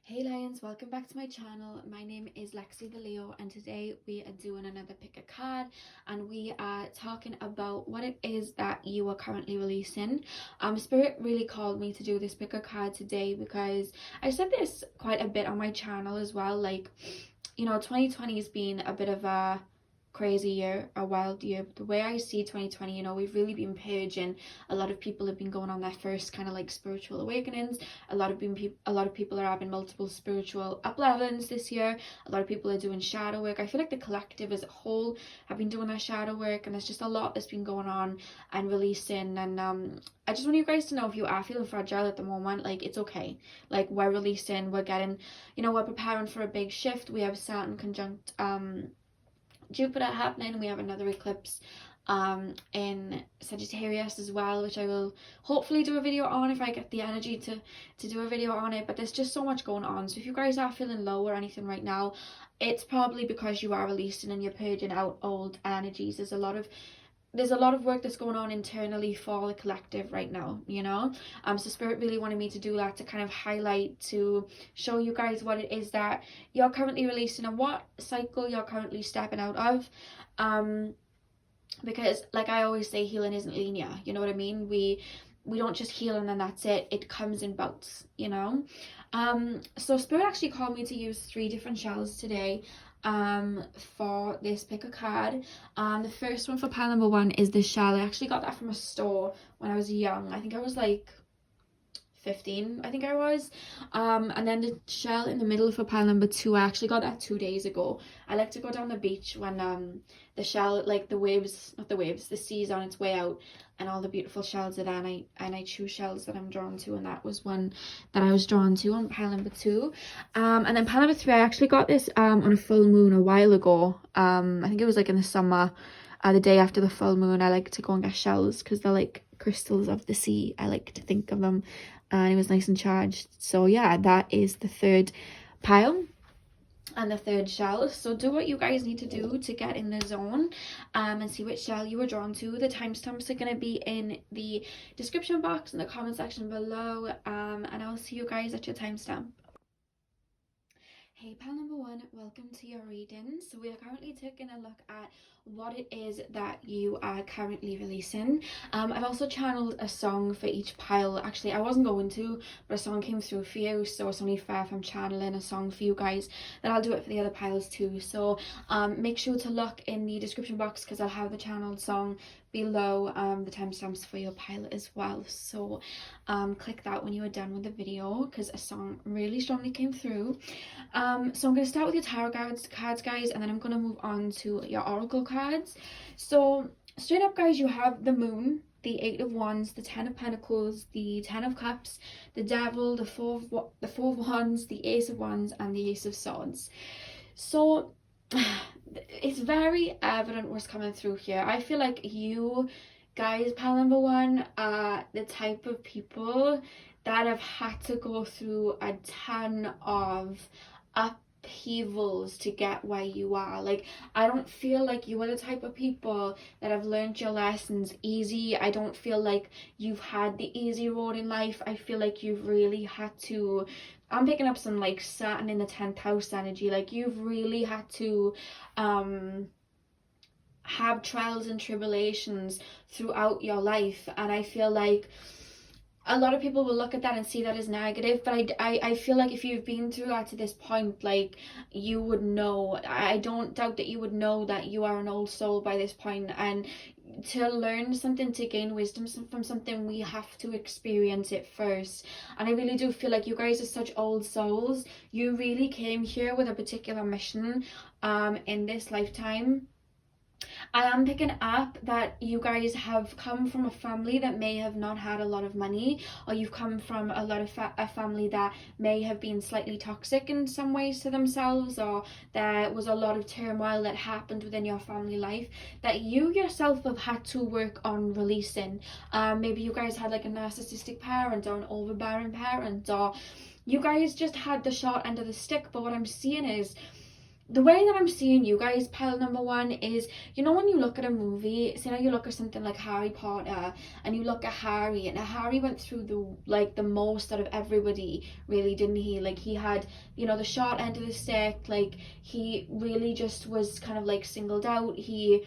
Hey Lions, welcome back to my channel. My name is Lexi The Leo and today we are doing another pick a card and we are talking about what it is that you are currently releasing. Spirit really called me to do this pick a card today because I said this quite a bit on my channel as well. Like, 2020 has been a bit of a crazy year, a wild year. The way I see 2020, we've really been purging. A lot of people have been going on their first kind of like spiritual awakenings. A lot of people are having multiple spiritual up-levelings this year. A lot of people are doing shadow work. I feel like the collective as a whole have been doing their shadow work, and there's just a lot that's been going on and releasing. And I just want you guys to know, if you are feeling fragile at the moment, like, it's okay. Like, we're releasing, we're getting, we're preparing for a big shift. We have Saturn conjunct Jupiter happening. We have another eclipse in Sagittarius as well, which I will hopefully do a video on if I get the energy to do a video on it. But there's just so much going on, so if you guys are feeling low or anything right now, it's probably because you are releasing and you're purging out old energies. There's a lot of work that's going on internally for the collective right now, so Spirit really wanted me to do that, to kind of highlight, to show you guys what it is that you're currently releasing and what cycle you're currently stepping out of. Because, like I always say, healing isn't linear, you know what I mean? We don't just heal and then that's it comes in bouts, so Spirit actually called me to use 3 different shells today for this pick a card. The first one for pile number 1 is this shell. I actually got that from a store when I was young. I think I was like 15, I think I was. And then the shell in the middle for pile number 2, I actually got that 2 days ago. I like to go down the beach when the shell, like the sea's on its way out and all the beautiful shells are there, and I choose shells that I'm drawn to, and that was one that I was drawn to on pile number 2. And then pile number 3, I actually got this on a full moon a while ago. I think it was like in the summer, the day after the full moon. I like to go and get shells because they're like crystals of the sea, I like to think of them, and it was nice and charged. So yeah, that is the 3rd pile and the 3rd shell. So do what you guys need to do to get in the zone and see which shell you were drawn to. The timestamps are going to be in the description box in the comment section below, and I will see you guys at your timestamp. Hey pal number 1, welcome to your reading. So we are currently taking a look at what it is that you are currently releasing. I've also channeled a song for each pile. Actually, I wasn't going to, but a song came through for you, so it's only fair if I'm channeling a song for you guys, that I'll do it for the other piles too. So make sure to look in the description box because I'll have the channeled song below the timestamps for your pile as well. So click that when you are done with the video because a song really strongly came through. So I'm going to start with your tarot cards, guys, and then I'm going to move on to your oracle cards. So straight up, guys, you have the Moon, the 8 of Wands, the 10 of Pentacles, the 10 of Cups, the Devil, the 4 of Wands, the Ace of Wands, and the Ace of Swords. So it's very evident what's coming through here. I feel like you guys, pile number 1, are the type of people that have had to go through a ton of upheavals to get where you are. Like, I don't feel like you are the type of people that have learned your lessons easy. I don't feel like you've had the easy road in life. I feel like you've really had to, I'm picking up some like Saturn in the 10th house energy. Like, you've really had to have trials and tribulations throughout your life, and I feel like a lot of people will look at that and see that as negative, but I feel like if you've been through that to this point, like, you would know. I don't doubt that you would know that you are an old soul by this point, and to learn something, to gain wisdom from something, we have to experience it first. And I really do feel like you guys are such old souls. You really came here with a particular mission in this lifetime. I am picking up that you guys have come from a family that may have not had a lot of money, or you've come from a family that may have been slightly toxic in some ways to themselves, or there was a lot of turmoil that happened within your family life that you yourself have had to work on releasing. Maybe you guys had like a narcissistic parent or an overbearing parent, or you guys just had the short end of the stick. But what I'm seeing is the way that I'm seeing you guys, pile number one, is, you know, when you look at a movie, say now you look at something like Harry Potter, and you look at Harry, and Harry went through the most out of everybody, really, didn't he? Like, he had, you know, the short end of the stick. Like, he really just was kind of like singled out. He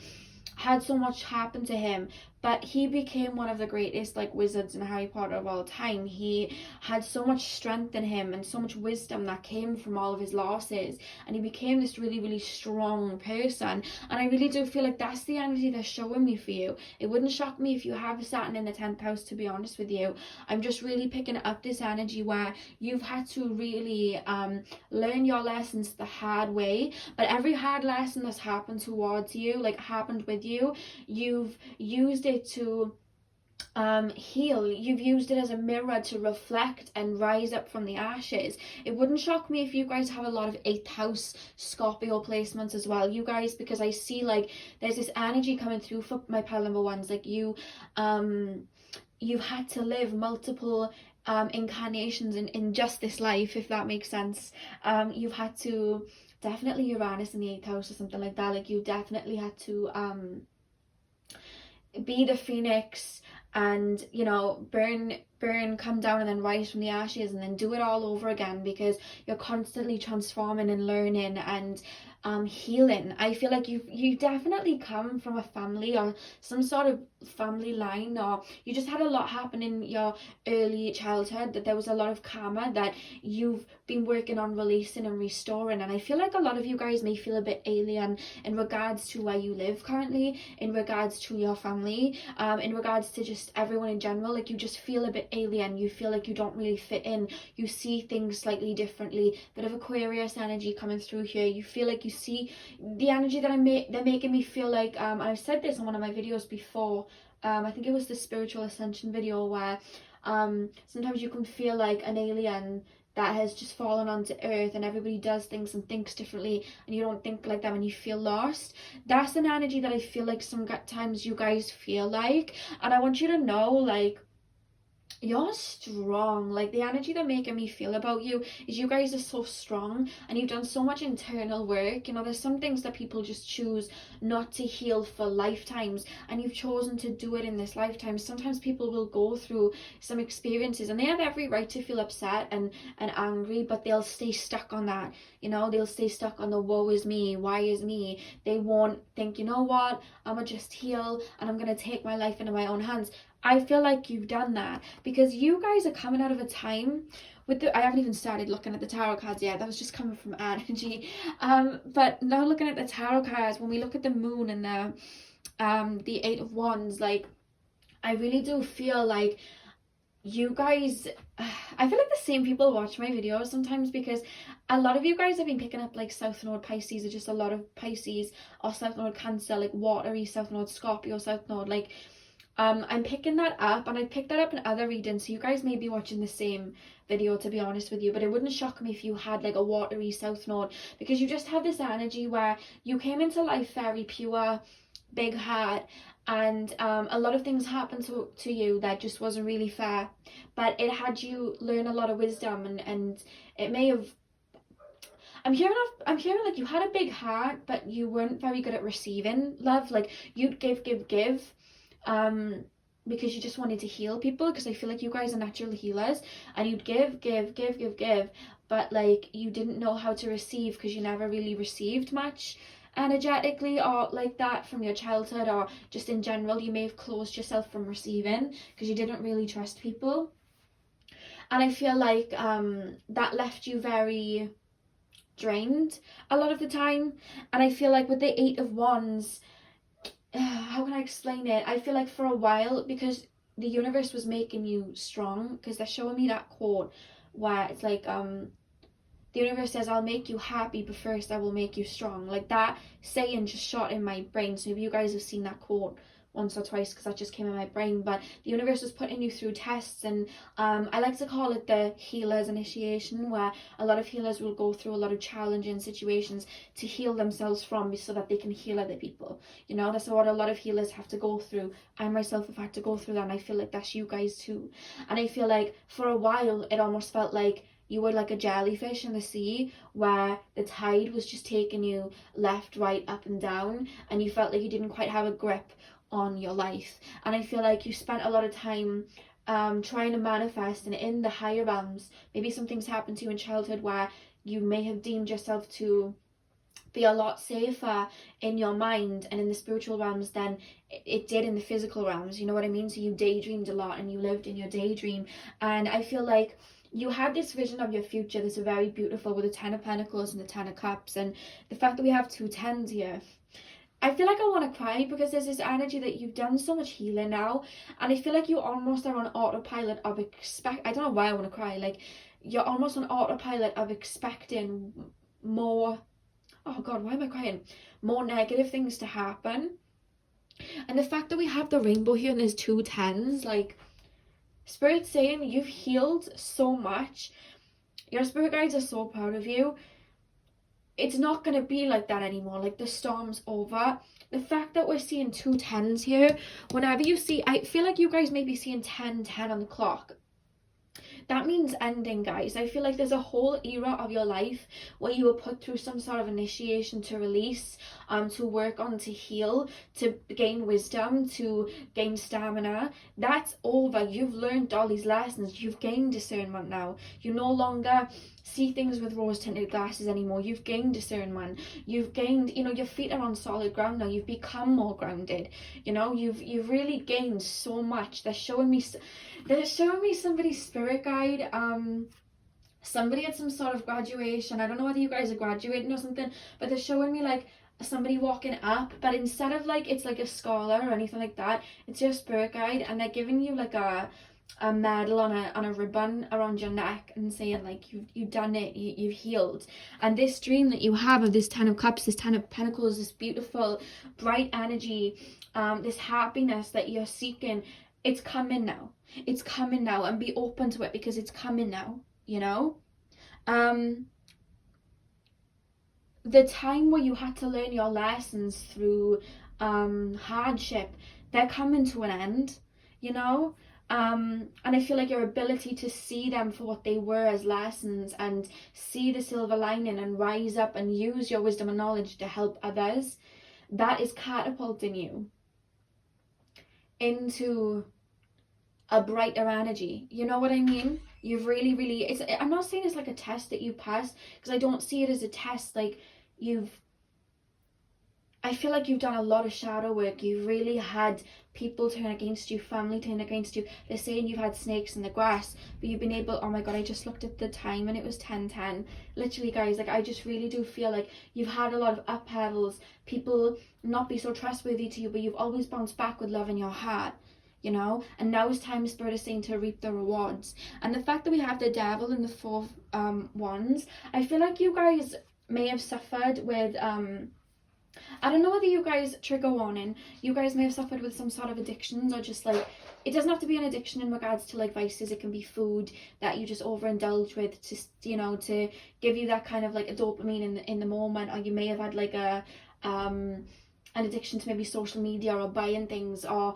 had so much happen to him, but he became one of the greatest like wizards in Harry Potter of all time. He had so much strength in him and so much wisdom that came from all of his losses, and he became this really, really strong person. And I really do feel like that's the energy they're showing me for you. It wouldn't shock me if you have Saturn in the 10th house, to be honest with you. I'm just really picking up this energy where you've had to really learn your lessons the hard way, but every hard lesson that's happened towards you, like happened with you, you've used it to heal. You've used it as a mirror to reflect and rise up from the ashes. It wouldn't shock me if you guys have a lot of 8th house Scorpio placements as well, you guys, because I see like there's this energy coming through for my pile number ones. Like, you've had to live multiple incarnations in just this life, if that makes sense. You've had to, definitely Uranus in the 8th house or something like that. Like, you definitely had to be the phoenix and, you know, burn, come down and then rise from the ashes, and then do it all over again, because you're constantly transforming and learning and healing. I feel like you definitely come from a family or some sort of family line, or you just had a lot happen in your early childhood, that there was a lot of karma that you've been working on releasing and restoring. And I feel like a lot of you guys may feel a bit alien in regards to where you live currently, in regards to your family, in regards to just everyone in general. Like, you just feel a bit alien. You feel like you don't really fit in. You see things slightly differently. Bit of Aquarius energy coming through here. You feel like you see the energy that they're making me feel like, and I've said this on one of my videos before, I think it was the spiritual ascension video, where sometimes you can feel like an alien that has just fallen onto earth, and everybody does things and thinks differently, and you don't think like them, and you feel lost. That's an energy that I feel like sometimes you guys feel like. And I want you to know, like, you're strong. Like, the energy they're making me feel about you is you guys are so strong, and you've done so much internal work. You know, there's some things that people just choose not to heal for lifetimes, and you've chosen to do it in this lifetime. Sometimes people will go through some experiences, and they have every right to feel upset and angry, but they'll stay stuck on that. You know, they'll stay stuck on the woe is me, why is me. They won't think, you know what, I'm gonna just heal and I'm gonna take my life into my own hands. I feel like you've done that, because you guys are coming out of a time with I haven't even started looking at the tarot cards yet. That was just coming from energy. But now looking at the tarot cards, when we look at the moon and the 8 of Wands, like, I really do feel like you guys, I feel like the same people watch my videos sometimes, because a lot of you guys have been picking up like South Node Pisces, or just a lot of Pisces, or South Node Cancer, like watery South Node Scorpio, South Node, like, I'm picking that up, and I picked that up in other readings, so you guys may be watching the same video, to be honest with you. But it wouldn't shock me if you had like a watery South Node, because you just have this energy where you came into life very pure, big heart, and a lot of things happened to you that just wasn't really fair, but it had you learn a lot of wisdom, and it may have, I'm hearing like you had a big heart, but you weren't very good at receiving love. Like, you'd give, because you just wanted to heal people, because I feel like you guys are natural healers, and you'd give, but like, you didn't know how to receive, because you never really received much energetically or like that from your childhood, or just in general. You may have closed yourself from receiving because you didn't really trust people, and I feel like that left you very drained a lot of the time. And I feel like with the 8 of Wands, how can I explain it? I feel like for a while, because the universe was making you strong, because they're showing me that quote where it's like, the universe says, I'll make you happy, but first I will make you strong. Like, that saying just shot in my brain. So if you guys have seen that quote once or twice, because that just came in my brain. But the universe was putting you through tests, and I like to call it the healer's initiation, where a lot of healers will go through a lot of challenging situations to heal themselves from, so that they can heal other people. You know, that's what a lot of healers have to go through. I myself have had to go through that, and I feel like that's you guys too. And I feel like for a while it almost felt like you were like a jellyfish in the sea, where the tide was just taking you left, right, up and down, and you felt like you didn't quite have a grip on your life. And I feel like you spent a lot of time trying to manifest, and in the higher realms, maybe something's happened to you in childhood where you may have deemed yourself to be a lot safer in your mind and in the spiritual realms than it did in the physical realms, you know what I mean? So you daydreamed a lot and you lived in your daydream, and I feel like you had this vision of your future that's very beautiful, with the 10 of Pentacles and the 10 of Cups, and the fact that we have 2 tens here, I feel like I want to cry, because there's this energy that you've done so much healing now, and I feel like you almost are on autopilot of I don't know why I want to cry, like you're almost on autopilot of expecting more, oh god, why am I crying, more negative things to happen. And the fact that we have the rainbow here and there's 2 tens, like Spirit's saying you've healed so much, your spirit guides are so proud of you. It's not going to be like that anymore, like the storm's over. The fact that we're seeing 2 tens here, whenever you see, I feel like you guys may be seeing 10 on the clock. That means ending, guys. I feel like there's a whole era of your life where you were put through some sort of initiation to release, to work on, to heal, to gain wisdom, to gain stamina. That's over. You've learned all these lessons. You've gained discernment now. You no longer see things with rose-tinted glasses anymore. You've gained discernment. You've gained, you know, your feet are on solid ground now. You've become more grounded. You know, you've really gained so much. They're showing me somebody's spirit guide. Somebody at some sort of graduation. I don't know whether you guys are graduating or something, but they're showing me like somebody walking up, but instead of like it's like a scholar or anything like that, it's your spirit guide, and they're giving you like a medal on a ribbon around your neck and saying like you've done it, you've healed. And this dream that you have of this 10 of Cups, this 10 of Pentacles, this beautiful bright energy, this happiness that you're seeking, it's coming now. It's coming now, and be open to it, because it's coming now, you know. The time where you had to learn your lessons through hardship, they're coming to an end, you know. And I feel like your ability to see them for what they were as lessons, and see the silver lining, and rise up and use your wisdom and knowledge to help others, that is catapulting you into a brighter energy. You know what I mean? You've really, I'm not saying it's like a test that you pass, because I don't see it as a test. Like I feel like you've done a lot of shadow work. You've really had people turn against you, family turn against you. They're saying you've had snakes in the grass, but you've been able, oh my god, I just looked at the time and it was 10:10. Literally, guys, like I just really do feel like you've had a lot of uphevels, people not be so trustworthy to you, but you've always bounced back with love in your heart, you know. And now it's time, Spirit is saying, to reap the rewards. And the fact that we have the Devil in the 4 wands, I feel like you guys may have suffered with I don't know whether you guys, trigger warning, you guys may have suffered with some sort of addictions, or just like, it doesn't have to be an addiction in regards to like vices. It can be food that you just overindulge with, to, you know, to give you that kind of like a dopamine in the moment. Or you may have had like a an addiction to maybe social media, or buying things, or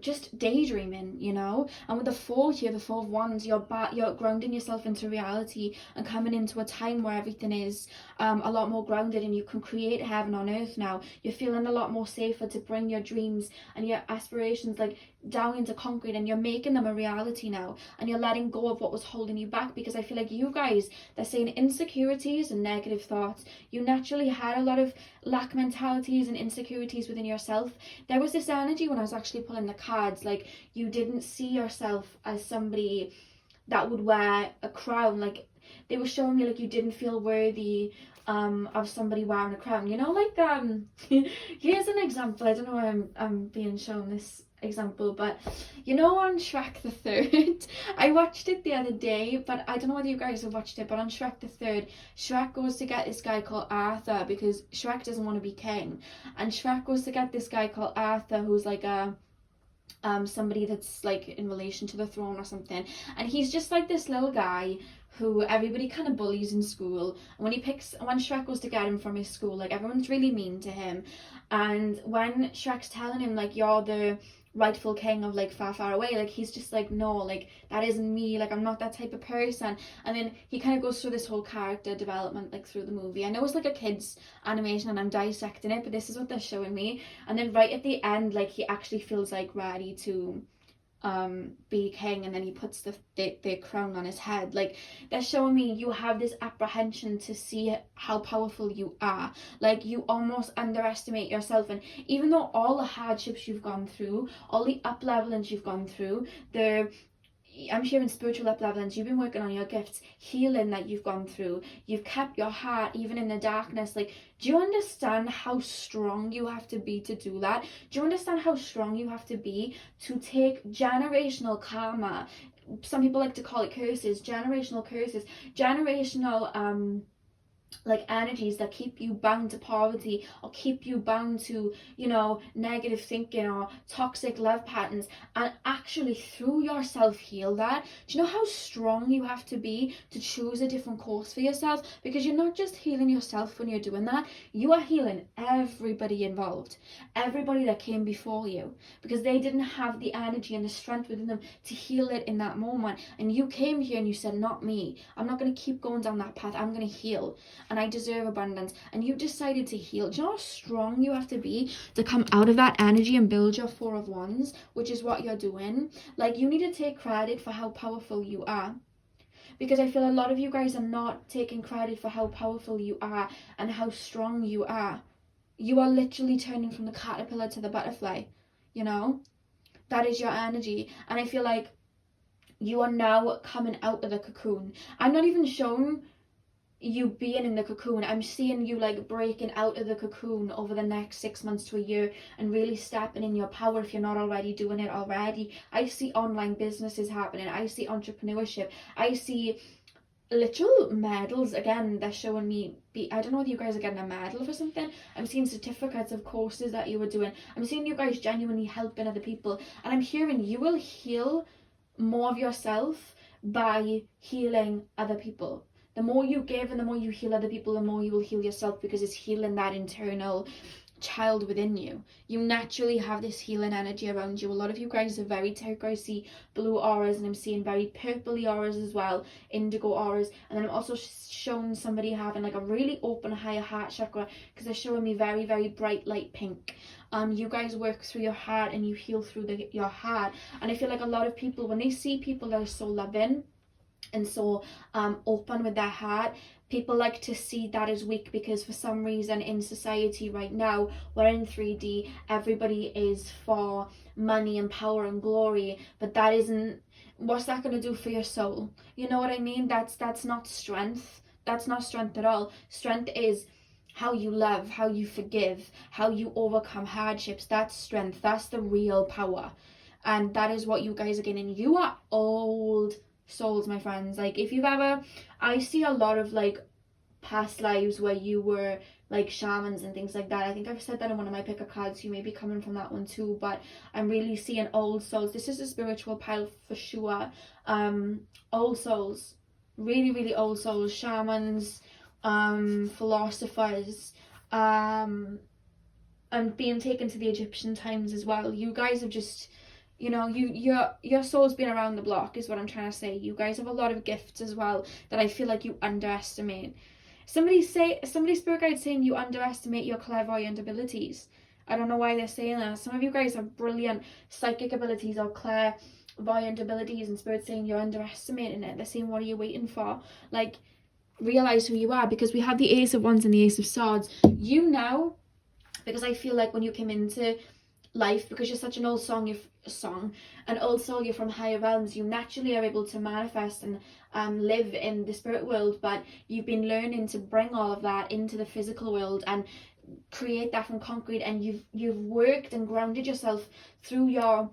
just daydreaming, you know. And with the 4 here, the 4 of Wands, you're grounding yourself into reality, and coming into a time where everything is a lot more grounded, and you can create heaven on earth now. You're feeling a lot more safer to bring your dreams and your aspirations like down into concrete, and you're making them a reality now, and you're letting go of what was holding you back. Because I feel like you guys, they're saying insecurities and negative thoughts, you naturally had a lot of lack mentalities and insecurities within yourself. There was this energy when I was actually pulling the cards, like you didn't see yourself as somebody that would wear a crown. Like they were showing me like you didn't feel worthy of somebody wearing a crown, you know. Like here's an example. I don't know why I'm being shown this example, but you know, on Shrek the Third, I watched it the other day, but I don't know whether you guys have watched it, but on Shrek the Third, Shrek goes to get this guy called Arthur, because Shrek doesn't want to be king, and Shrek goes to get this guy called Arthur, who's like a somebody that's like in relation to the throne or something, and he's just like this little guy who everybody kind of bullies in school. And when Shrek goes to get him from his school, like everyone's really mean to him. And when Shrek's telling him like, you're the rightful king of like far, far away. Like he's just like, no, like that isn't me, like I'm not that type of person. And then he kind of goes through this whole character development like through the movie. I know it's like a kid's animation and I'm dissecting it, but this is what they're showing me. And then right at the end, like he actually feels like ready to be king, and then he puts the crown on his head. Like they're showing me you have this apprehension to see how powerful you are. Like you almost underestimate yourself, and even though all the hardships you've gone through, all the up levelings you've gone through, I'm sharing spiritual up levelings, you've been working on your gifts, healing that you've gone through, you've kept your heart even in the darkness. Like, do you understand how strong you have to be to do that? Do you understand how strong you have to be to take generational karma? Some people like to call it curses, generational like energies that keep you bound to poverty or keep you bound to, you know, negative thinking or toxic love patterns, and actually through yourself heal that. Do you know how strong you have to be to choose a different course for yourself? Because you're not just healing yourself when you're doing that, you are healing everybody involved, everybody that came before you, because they didn't have the energy and the strength within them to heal it in that moment. And you came here and you said, not me, I'm not going to keep going down that path, I'm going to heal, and I deserve abundance. And you decided to heal. Do you know how strong you have to be to come out of that energy and build your Four of Wands, which is what you're doing? Like, you need to take credit for how powerful you are, because I feel a lot of you guys are not taking credit for how powerful you are and how strong you are. You are literally turning from the caterpillar to the butterfly, you know? That is your energy. And I feel like you are now coming out of the cocoon. I'm not even shown you being in the cocoon. I'm seeing you like breaking out of the cocoon over the next 6 months to a year and really stepping in your power if you're not already doing it already. I see online businesses happening. I see entrepreneurship. I see literal medals. Again, they're showing me, I don't know if you guys are getting a medal for something. I'm seeing certificates of courses that you were doing. I'm seeing you guys genuinely helping other people, and I'm hearing you will heal more of yourself by healing other people. The more you give and the more you heal other people, the more you will heal yourself, because it's healing that internal child within you. You naturally have this healing energy around you. A lot of you guys are very turquoisey blue auras, and I'm seeing very purpley auras as well, indigo auras. And then I'm also showing somebody having like a really open higher heart chakra, because they're showing me very, very bright light pink. You guys work through your heart and you heal through your heart. And I feel like a lot of people, when they see people that are so loving and so open with their heart, people like to see that as weak, because for some reason in society right now, we're in 3D, everybody is for money and power and glory, but that isn't, what's that going to do for your soul? You know what I mean? That's not strength. That's not strength at all. Strength is how you love, how you forgive, how you overcome hardships. That's strength. That's the real power. And that is what you guys are getting. You are old souls, my friends. Like, if you've ever, I see a lot of like past lives where you were like shamans and things like that. I think I've said that in one of my picker cards. You may be coming from that one too, but I'm really seeing old souls. This is a spiritual pile for sure. Old souls, really, really old souls, shamans, philosophers, and being taken to the Egyptian times as well. You guys have just, you know, your soul's been around the block is what I'm trying to say. You guys have a lot of gifts as well that I feel like you underestimate. Somebody spirit guide saying you underestimate your clairvoyant abilities. I don't know why they're saying that. Some of you guys have brilliant psychic abilities or clairvoyant abilities, and spirit saying you're underestimating it. They're saying, what are you waiting for? Like, realize who you are, because we have the Ace of Wands and the Ace of Swords. You know, because I feel like when you came into life, because you're such an old soul, you're from higher realms, you naturally are able to manifest and live in the spirit world, but you've been learning to bring all of that into the physical world and create that from concrete, and you've worked and grounded yourself through your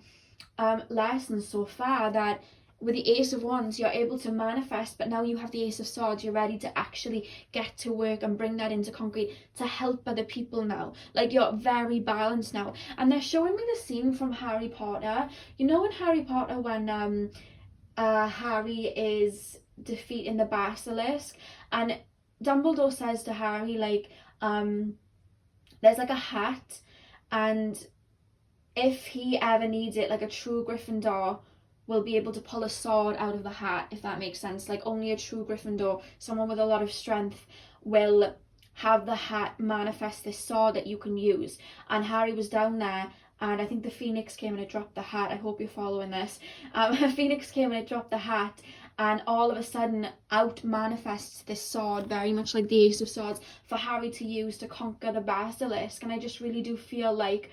lessons so far, that with the Ace of Wands you're able to manifest, but now you have the Ace of Swords, you're ready to actually get to work and bring that into concrete to help other people now. Like, you're very balanced now. And they're showing me the scene from Harry Potter. You know, in Harry Potter, when Harry is defeating the basilisk, and Dumbledore says to Harry, like, there's like a hat, and if he ever needs it, like a true Gryffindor will be able to pull a sword out of the hat, if that makes sense. Like only a true Gryffindor, someone with a lot of strength, will have the hat manifest this sword that you can use. And Harry was down there, and I think the Phoenix came and it dropped the hat. I hope you're following this. Phoenix came and it dropped the hat, and all of a sudden out manifests this sword, very much like the Ace of Swords, for Harry to use to conquer the basilisk. And I just really do feel like,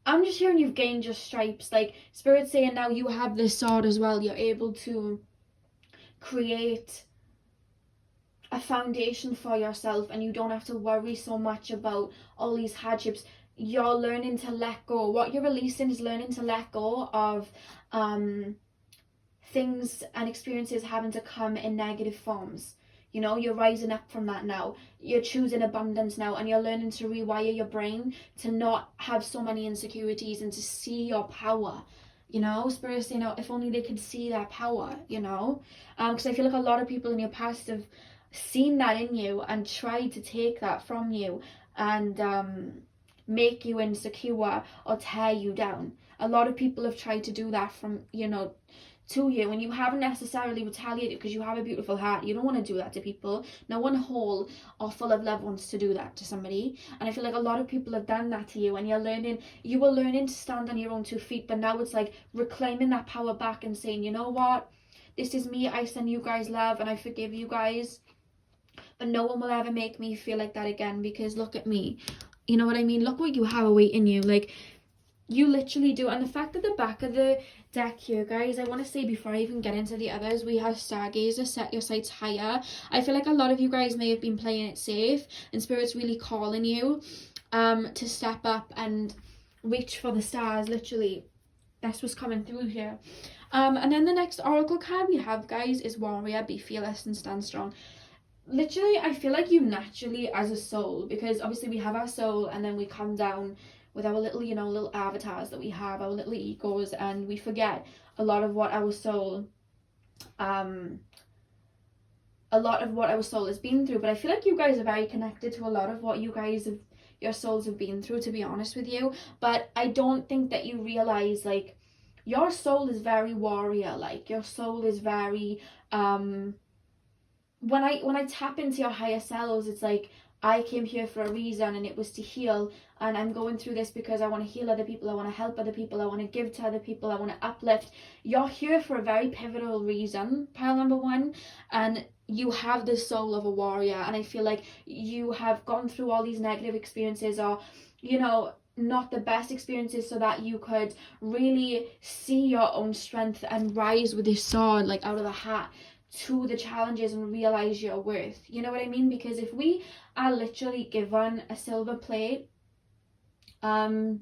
I'm just hearing you've gained your stripes. Like Spirit's saying now you have this sword as well. You're able to create a foundation for yourself, and you don't have to worry so much about all these hardships. You're learning to let go. What you're releasing is learning to let go of things and experiences having to come in negative forms. You know, you're rising up from that now. You're choosing abundance now, and you're learning to rewire your brain to not have so many insecurities and to see your power. You know, Spirit's saying, if only they could see that power, you know. Because I feel like a lot of people in your past have seen that in you and tried to take that from you and make you insecure or tear you down. A lot of people have tried to do that from, you know, to you, and you haven't necessarily retaliated because you have a beautiful heart. You don't want to do that to people. No one whole or full of love wants to do that to somebody. And I feel like a lot of people have done that to you, and you were learning to stand on your own 2 feet, but now it's like reclaiming that power back and saying, you know what, this is me, I send you guys love and I forgive you guys, but no one will ever make me feel like that again, because look at me. You know what I mean? Look what you have awaiting you. Like, you literally do. And the fact that the back of the deck here, guys, I want to say before I even get into the others, we have Stargazer, set your sights higher. I feel like a lot of you guys may have been playing it safe, and Spirit's really calling you to step up and reach for the stars. Literally, that's what's coming through here. And then the next oracle card we have, guys, is Warrior. Be fearless and stand strong. Literally, I feel like you naturally, as a soul, because obviously we have our soul and then we come down with our little, you know, little avatars that we have, our little egos, and we forget a lot of what our soul has been through. But I feel like you guys are very connected to a lot of what your souls have been through, to be honest with you. But I don't think that you realize, like, your soul is very warrior. Like, your soul is very when I tap into your higher selves, it's like, I came here for a reason, and it was to heal, and I'm going through this because I want to heal other people, I want to help other people, I want to give to other people, I want to uplift. You're here for a very pivotal reason, pile number 1, and you have the soul of a warrior. And I feel like you have gone through all these negative experiences, or, you know, not the best experiences, so that you could really see your own strength and rise with this sword, like, out of the hat to the challenges and realize your worth. You know what I mean? Because if we are literally given a silver plate, all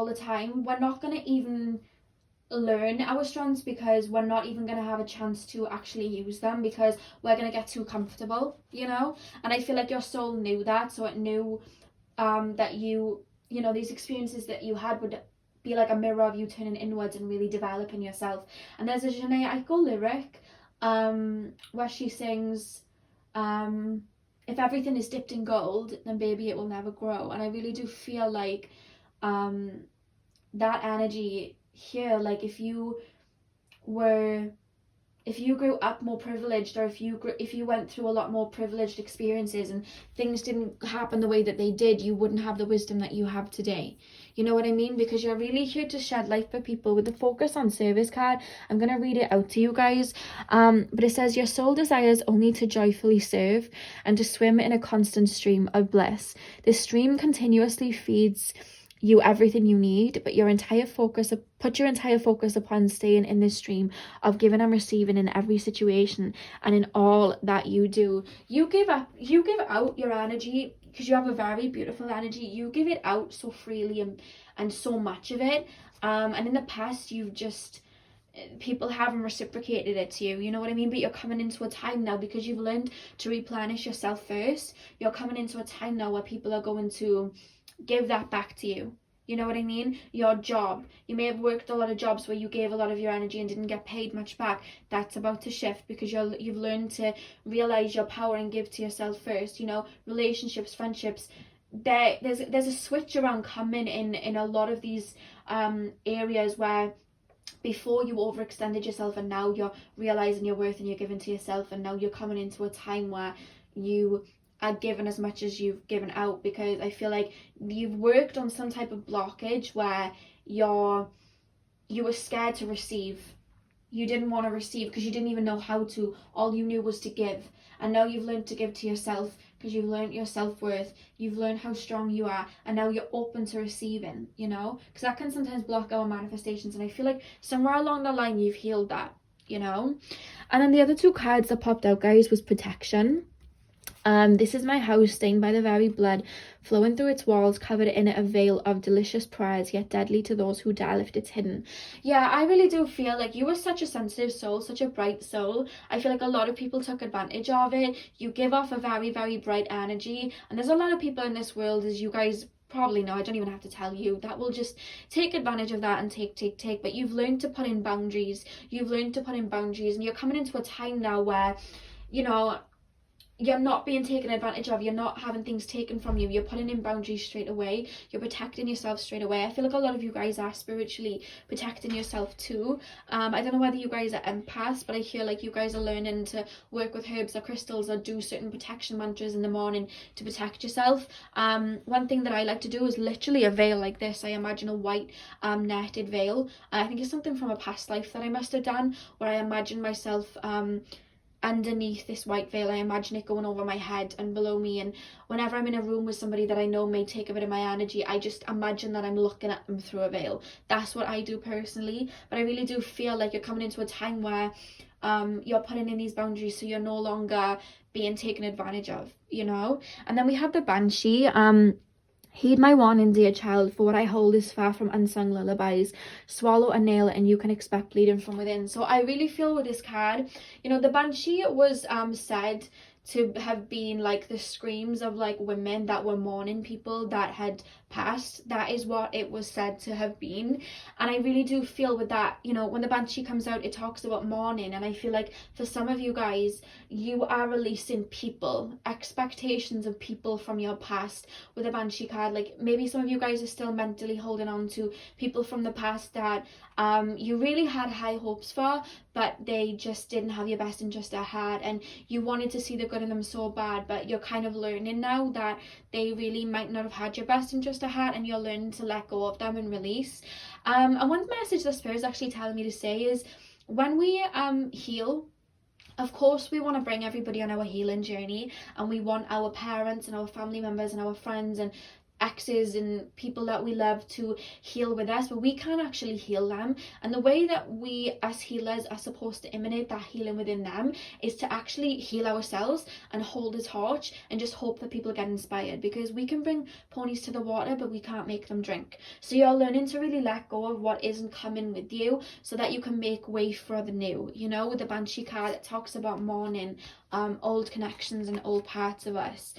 the time, we're not going to even learn our strengths, because we're not even going to have a chance to actually use them, because we're going to get too comfortable, you know. And I feel like your soul knew that, so it knew that you know, these experiences that you had would be like a mirror of you turning inwards and really developing yourself. And there's a Jhené Aiko lyric where she sings, if everything is dipped in gold, then baby it will never grow. And I really do feel like that energy here, like, if you grew up more privileged, or if you went through a lot more privileged experiences and things didn't happen the way that they did, you wouldn't have the wisdom that you have today. You know what I mean? Because you're really here to shed light for people. With the focus on service card, I'm going to read it out to you guys. But it says, your soul desires only to joyfully serve and to swim in a constant stream of bliss. This stream continuously feeds you everything you need, but put your entire focus upon staying in this stream of giving and receiving in every situation and in all that you do. You give out your energy, because you have a very beautiful energy. You give it out so freely and so much of it, and in the past people haven't reciprocated it to you, you know what I mean? But you're coming into a time now, because you've learned to replenish yourself first, you're coming into a time now where people are going to give that back to you. You know what I mean? Your job, you may have worked a lot of jobs where you gave a lot of your energy and didn't get paid much back. That's about to shift, because you've learned to realize your power and give to yourself first. You know, relationships, friendships, there's a switch around coming in a lot of these areas where before you overextended yourself and now you're realizing your worth and you're giving to yourself, and now you're coming into a time where you are given as much as you've given out, because I feel like you've worked on some type of blockage where you were scared to receive. You didn't want to receive because you didn't even know how to. All you knew was to give. And now you've learned to give to yourself because you've learned your self-worth. You've learned how strong you are. And now you're open to receiving, you know? Because that can sometimes block our manifestations. And I feel like somewhere along the line you've healed that, you know? And then the other two cards that popped out, guys, was protection. This is my house stained by the very blood flowing through its walls, covered in a veil of delicious prayers, yet deadly to those who dare lift its hidden. Yeah, I really do feel like you were such a sensitive soul, such a bright soul. I feel like a lot of people took advantage of it. You give off a very, very bright energy, and there's a lot of people in this world, as you guys probably know, I don't even have to tell you, that will just take advantage of that and take. But you've learned to put in boundaries. You've learned to put in boundaries, and you're coming into a time now where, you know, you're not being taken advantage of. You're not having things taken from you. You're putting in boundaries straight away. You're protecting yourself straight away. I feel like a lot of you guys are spiritually protecting yourself too. I don't know whether you guys are empaths, but I feel like you guys are learning to work with herbs or crystals or do certain protection mantras in the morning to protect yourself. One thing that I like to do is literally a veil like this. I imagine a white netted veil. I think it's something from a past life that I must have done, where I imagine myself underneath this white veil. I imagine it going over my head and below me, and whenever I'm in a room with somebody that I know may take a bit of my energy, I just imagine that I'm looking at them through a veil. That's what I do personally. But I really do feel like you're coming into a time where you're putting in these boundaries, so you're no longer being taken advantage of, you know. And then we have the Banshee. Heed my warning, dear child, for what I hold is far from unsung lullabies. Swallow a nail and you can expect bleeding from within. So I really feel with this card, you know, the Banshee was said to have been like the screams of like women that were mourning people that had passed. That is what it was said to have been. And I really do feel with that, you know, when the Banshee comes out, it talks about mourning, and I feel like for some of you guys, you are releasing people, expectations of people from your past with a Banshee card. Like maybe some of you guys are still mentally holding on to people from the past that you really had high hopes for, but they just didn't have your best interest at heart, and you wanted to see the good in them so bad, but you're kind of learning now that they really might not have had your best interest at heart, and you're learning to let go of them and release. And one message the Spirit is actually telling me to say is, when we heal, of course we want to bring everybody on our healing journey, and we want our parents and our family members and our friends and exes and people that we love to heal with us, but we can't actually heal them. And the way that we as healers are supposed to emanate that healing within them is to actually heal ourselves and hold a torch and just hope that people get inspired, because we can bring ponies to the water but we can't make them drink. So you're learning to really let go of what isn't coming with you so that you can make way for the new. You know, with the Banshee card, it talks about mourning old connections and old parts of us.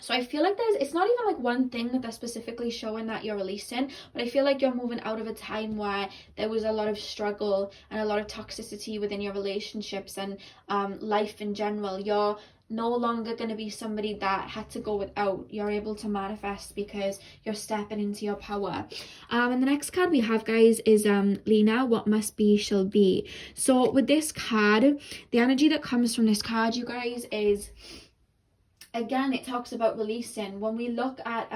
So I feel like it's not even like one thing that they're specifically showing that you're releasing, but I feel like you're moving out of a time where there was a lot of struggle and a lot of toxicity within your relationships and life in general. You're no longer going to be somebody that had to go without. You're able to manifest because you're stepping into your power. And the next card we have, guys, is Lena, what must be shall be. So with this card, the energy that comes from this card, you guys, is, again, it talks about releasing. When we look at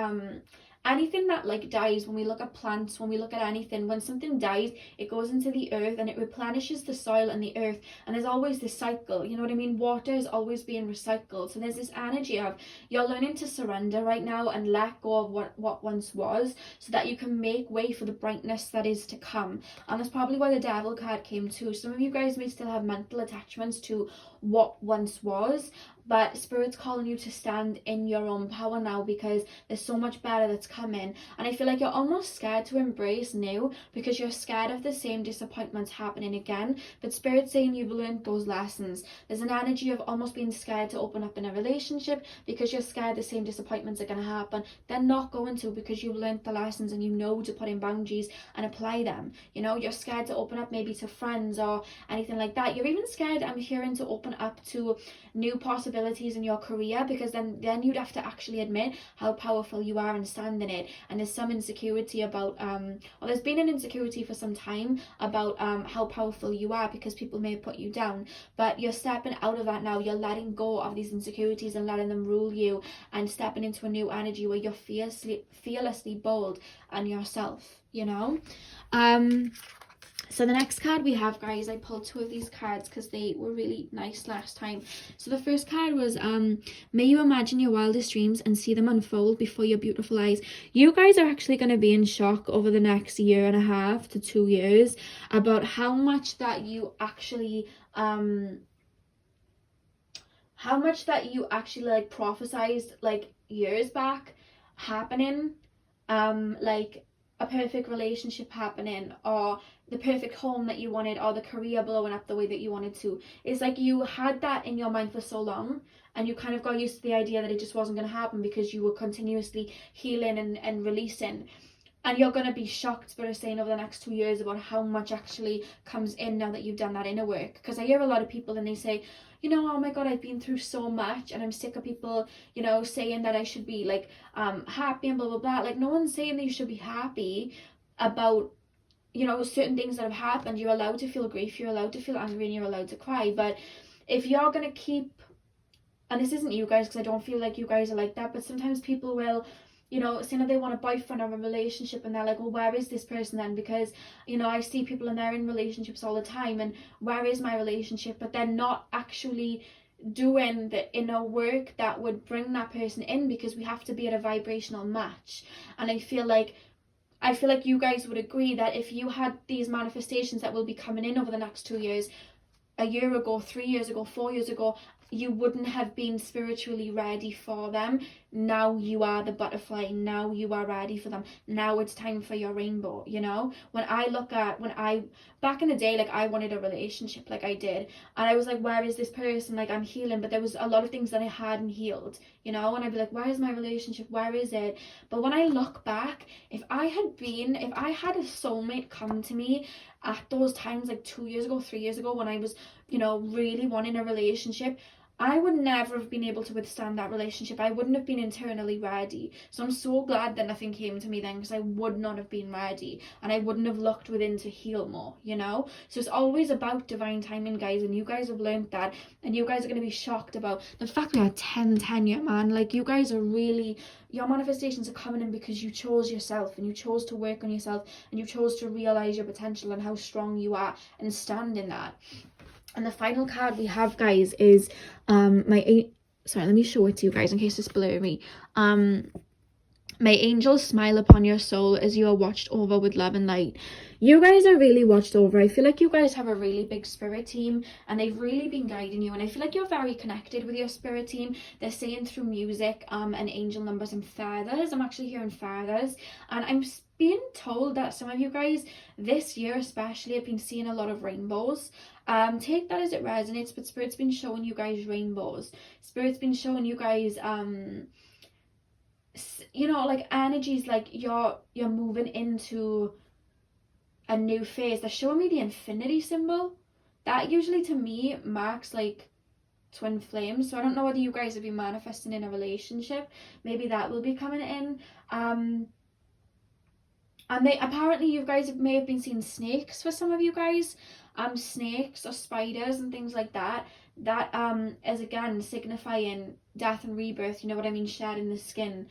anything that like dies, when we look at plants, when we look at anything, when something dies, it goes into the earth and it replenishes the soil and the earth, and there's always this cycle, you know what I mean? Water is always being recycled. So there's this energy of you're learning to surrender right now and let go of what once was, so that you can make way for the brightness that is to come. And that's probably why the Devil card came too. Some of you guys may still have mental attachments to what once was, but Spirit's calling you to stand in your own power now, because there's so much better that's coming. And I feel like you're almost scared to embrace new because you're scared of the same disappointments happening again, but Spirit's saying you've learned those lessons. There's an energy of almost being scared to open up in a relationship because you're scared the same disappointments are going to happen. They're not going to, because you've learned the lessons and you know to put in boundaries and apply them. You know, you're scared to open up maybe to friends or anything like that. You're even scared, I'm hearing, to open up to new possibilities possibilities in your career, because then you'd have to actually admit how powerful you are and stand in it. And there's some insecurity about or there's been an insecurity for some time about how powerful you are, because people may put you down, but you're stepping out of that now. You're letting go of these insecurities and letting them rule you, and stepping into a new energy where you're fearlessly bold and yourself, you know. So the next card we have, guys, I pulled 2 of these cards because they were really nice last time. So the first card was, may you imagine your wildest dreams and see them unfold before your beautiful eyes. You guys are actually going to be in shock over the next 1.5 to 2 years about how much that you actually, like prophesized like years back happening, like a perfect relationship happening, or the perfect home that you wanted, or the career blowing up the way that you wanted to. It's like you had that in your mind for so long, and you kind of got used to the idea that it just wasn't going to happen because you were continuously healing and releasing. And you're going to be shocked, but I'm saying, over the next 2 years about how much actually comes in now that you've done that inner work. Because I hear a lot of people and they say, you know, oh my God, I've been through so much and I'm sick of people, you know, saying that I should be like happy and blah, blah, blah. Like, no one's saying that you should be happy about, you know, certain things that have happened. You're allowed to feel grief, you're allowed to feel angry, and you're allowed to cry. But if you're going to keep, and this isn't you guys, because I don't feel like you guys are like that, but sometimes people will, you know, saying that they want a boyfriend or a relationship, and they're like, well, where is this person then? Because, you know, I see people and they're in relationships all the time, and where is my relationship? But they're not actually doing the inner work that would bring that person in, because we have to be at a vibrational match. And I feel like you guys would agree that if you had these manifestations that will be coming in over the next 2 years, a year ago, 3 years ago, 4 years ago, you wouldn't have been spiritually ready for them. Now you are the butterfly. Now you are ready for them. Now it's time for your rainbow, you know? Back in the day, like, I wanted a relationship, like I did. And I was like, where is this person? Like, I'm healing, but there was a lot of things that I hadn't healed, you know? And I'd be like, where is my relationship? Where is it? But when I look back, if I had a soulmate come to me at those times, like 2 years ago, 3 years ago, when I was, you know, really wanting a relationship, I would never have been able to withstand that relationship. I wouldn't have been internally ready. So I'm so glad that nothing came to me then, because I would not have been ready, and I wouldn't have looked within to heal more, you know? So it's always about divine timing, guys, and you guys have learned that, and you guys are going to be shocked about the fact we are 10-10, man. Like, you guys are really, your manifestations are coming in because you chose yourself, and you chose to work on yourself, and you chose to realize your potential and how strong you are, and stand in that. And the final card we have, guys, is sorry, let me show it to you guys in case it's blurry. May angels smile upon your soul as you are watched over with love and light. You guys are really watched over. I feel like you guys have a really big spirit team, and they've really been guiding you, and I feel like you're very connected with your spirit team. They're saying through music and angel numbers and feathers. I'm actually hearing feathers, and I'm being told that some of you guys this year especially have been seeing a lot of rainbows. Take that as it resonates, but Spirit's been showing you guys rainbows. Spirit's been showing you guys you know, like energies, like you're moving into a new phase. They're showing me the infinity symbol. That usually to me marks like twin flames. So I don't know whether you guys have been manifesting in a relationship. Maybe that will be coming in. And they apparently, you guys may have been seeing snakes for some of you guys. Snakes or spiders and things like that. That is again signifying death and rebirth, you know what I mean, shedding the skin.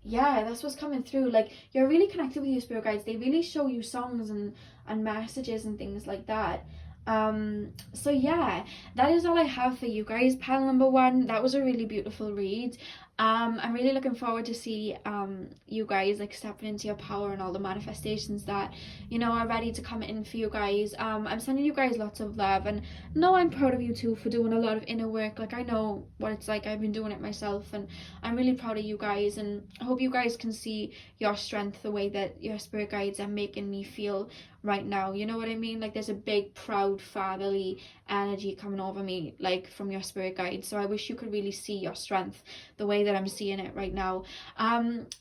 Yeah, that's what's coming through. Like, you're really connected with your spirit guides. They really show you songs and messages and things like that. So yeah, that is all I have for you guys. Pile number 1, that was a really beautiful read. I'm really looking forward to see you guys like stepping into your power and all the manifestations that, you know, are ready to come in for you guys. I'm sending you guys lots of love, and no, I'm proud of you too for doing a lot of inner work. Like, I know what it's like. I've been doing it myself, and I'm really proud of you guys, and I hope you guys can see your strength the way that your spirit guides are making me feel right now. You know what I mean? Like, there's a big proud fatherly energy coming over me, like, from your spirit guides. So I wish you could really see your strength the way that I'm seeing it right now.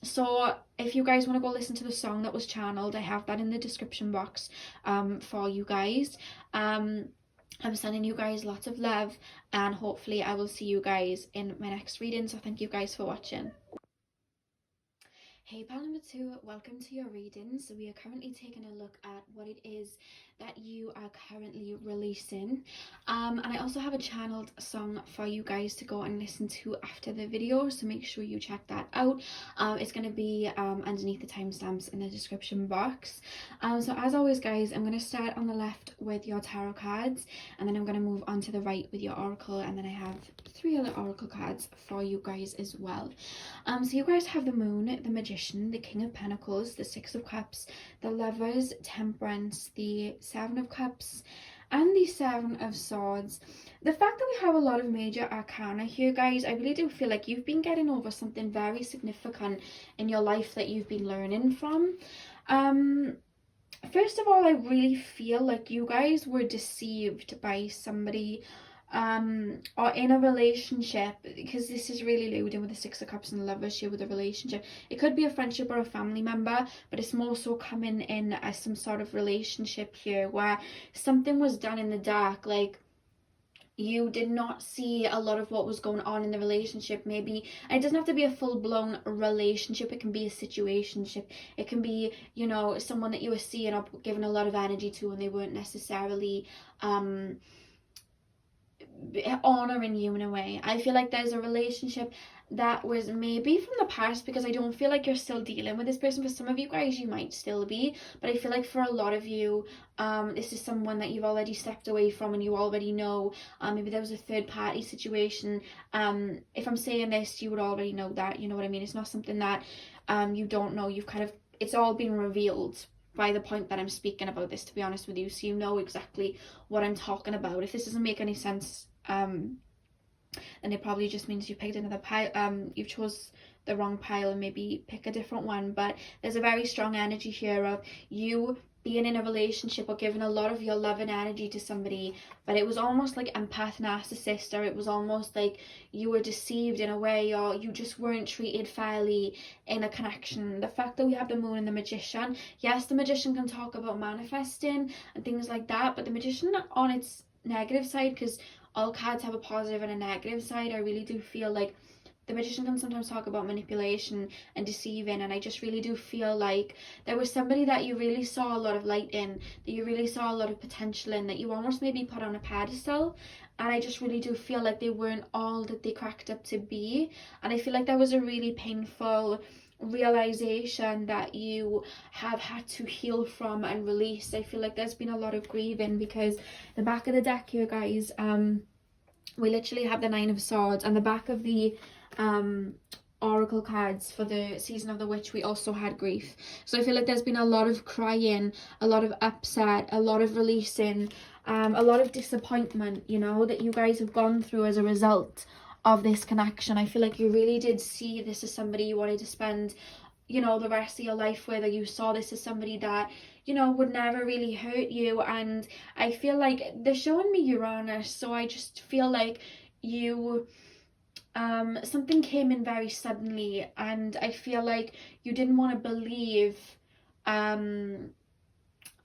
So if you guys want to go listen to the song that was channeled, I have that in the description box for you guys. I'm sending you guys lots of love, and hopefully I will see you guys in my next reading. So thank you guys for watching. Hey pal number 2, welcome to your reading. So we are currently taking a look at what it is that you are currently releasing, and I also have a channeled song for you guys to go and listen to after the video, so make sure you check that out. It's going to be underneath the timestamps in the description box. So as always guys, I'm going to start on the left with your tarot cards, and then I'm going to move on to the right with your oracle, and then I have 3 other oracle cards for you guys as well. So you guys have the Moon, the Magician, the King of Pentacles, the Six of Cups, the Lovers, Temperance, the 7 of Cups, and the 7 of Swords. The fact that we have a lot of major arcana here, guys, I really do feel like you've been getting over something very significant in your life that you've been learning from. First of all, I really feel like you guys were deceived by somebody, or in a relationship, because this is really loaded with the 6 of Cups and the Lovers here with a relationship. It could be a friendship or a family member, but it's more so coming in as some sort of relationship here where something was done in the dark. Like, you did not see a lot of what was going on in the relationship. Maybe, and it doesn't have to be a full-blown relationship, it can be a situationship. It can be, you know, someone that you were seeing or giving a lot of energy to, and they weren't necessarily honoring you in a way. I feel like there's a relationship that was maybe from the past, because I don't feel like you're still dealing with this person. For some of you guys, you might still be, but I feel like for a lot of you, this is someone that you've already stepped away from, and you already know. Maybe there was a third party situation. If I'm saying this, you would already know that, you know what I mean? It's not something that you don't know. You've kind of, it's all been revealed by the point that I'm speaking about this, to be honest with you, so you know exactly what I'm talking about. If this doesn't make any sense, then it probably just means you picked another pile, you've chose the wrong pile, and maybe pick a different one. But there's a very strong energy here of you being in a relationship or giving a lot of your love and energy to somebody, but it was almost like empath narcissist, or it was almost like you were deceived in a way, or you just weren't treated fairly in a connection. The fact that we have the Moon and the Magician, yes, the Magician can talk about manifesting and things like that, but the Magician on its negative side, because all cards have a positive and a negative side, I really do feel like the Magician can sometimes talk about manipulation and deceiving, and I just really do feel like there was somebody that you really saw a lot of light in, that you really saw a lot of potential in, that you almost maybe put on a pedestal, and I just really do feel like they weren't all that they cracked up to be. And I feel like that was a really painful realization that you have had to heal from and release. I feel like there's been a lot of grieving, because the back of the deck here, guys, we literally have the 9 of Swords, and the back of the oracle cards for the season of the witch, we also had grief. So I feel like there's been a lot of crying, a lot of upset, a lot of releasing, a lot of disappointment, you know, that you guys have gone through as a result of this connection. I feel like you really did see this as somebody you wanted to spend, you know, the rest of your life with, or you saw this as somebody that, you know, would never really hurt you. And I feel like they're showing me Uranus, so I just feel like you, something came in very suddenly, and I feel like you didn't want to believe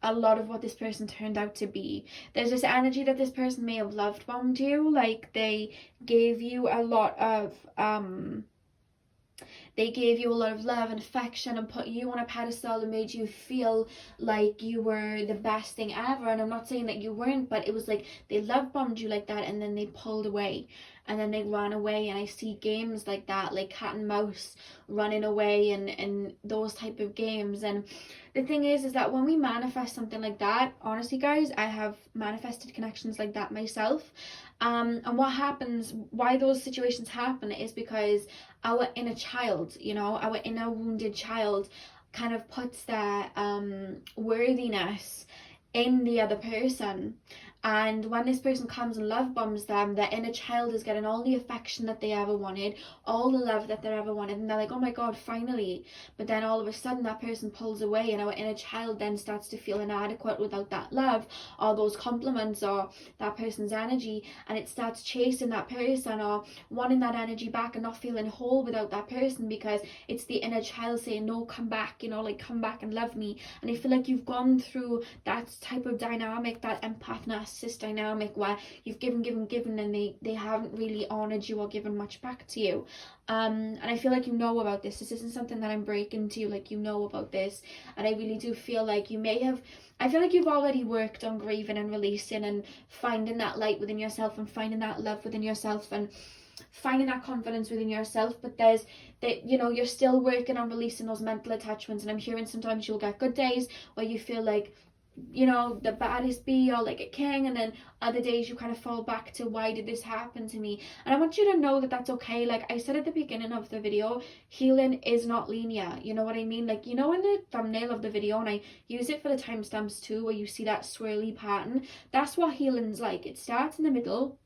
a lot of what this person turned out to be. There's this energy that this person may have loved bombed you, like they gave you a lot of love and affection, and put you on a pedestal, and made you feel like you were the best thing ever. And I'm not saying that you weren't, but it was like they love bombed you like that, and then they pulled away, and then they ran away. And I see games like that, like cat and mouse, running away, and those type of games. And the thing is that when we manifest something like that, honestly guys, I have manifested connections like that myself. And what happens, why those situations happen, is because our inner child, you know, our inner wounded child kind of puts their worthiness in the other person. And when this person comes and love bombs them, their inner child is getting all the affection that they ever wanted, all the love that they ever wanted, and they're like, oh my god, finally. But then all of a sudden that person pulls away, and our inner child then starts to feel inadequate without that love, or those compliments, or that person's energy, and it starts chasing that person, or wanting that energy back, and not feeling whole without that person, because it's the inner child saying, no, come back, you know, like, come back and love me. And I feel like you've gone through that type of dynamic, that empath narcissist narcissist dynamic where you've given and they haven't really honored you or given much back to you. And I feel like you know about this. This isn't something that I'm breaking to you, like you know about this. And I really do feel like you may have, I feel like you've already worked on grieving and releasing and finding that light within yourself and finding that love within yourself and finding that confidence within yourself. But there's that, you know, you're still working on releasing those mental attachments. And I'm hearing sometimes you'll get good days where you feel like, you know, the baddest bee or like a king, and then other days you kind of fall back to, why did this happen to me? And I want you to know that that's okay. Like I said at the beginning of the video, healing is not linear. You know what I mean? Like, you know, in the thumbnail of the video, and I use it for the timestamps too, where you see that swirly pattern, that's what healing's like. It starts in the middle,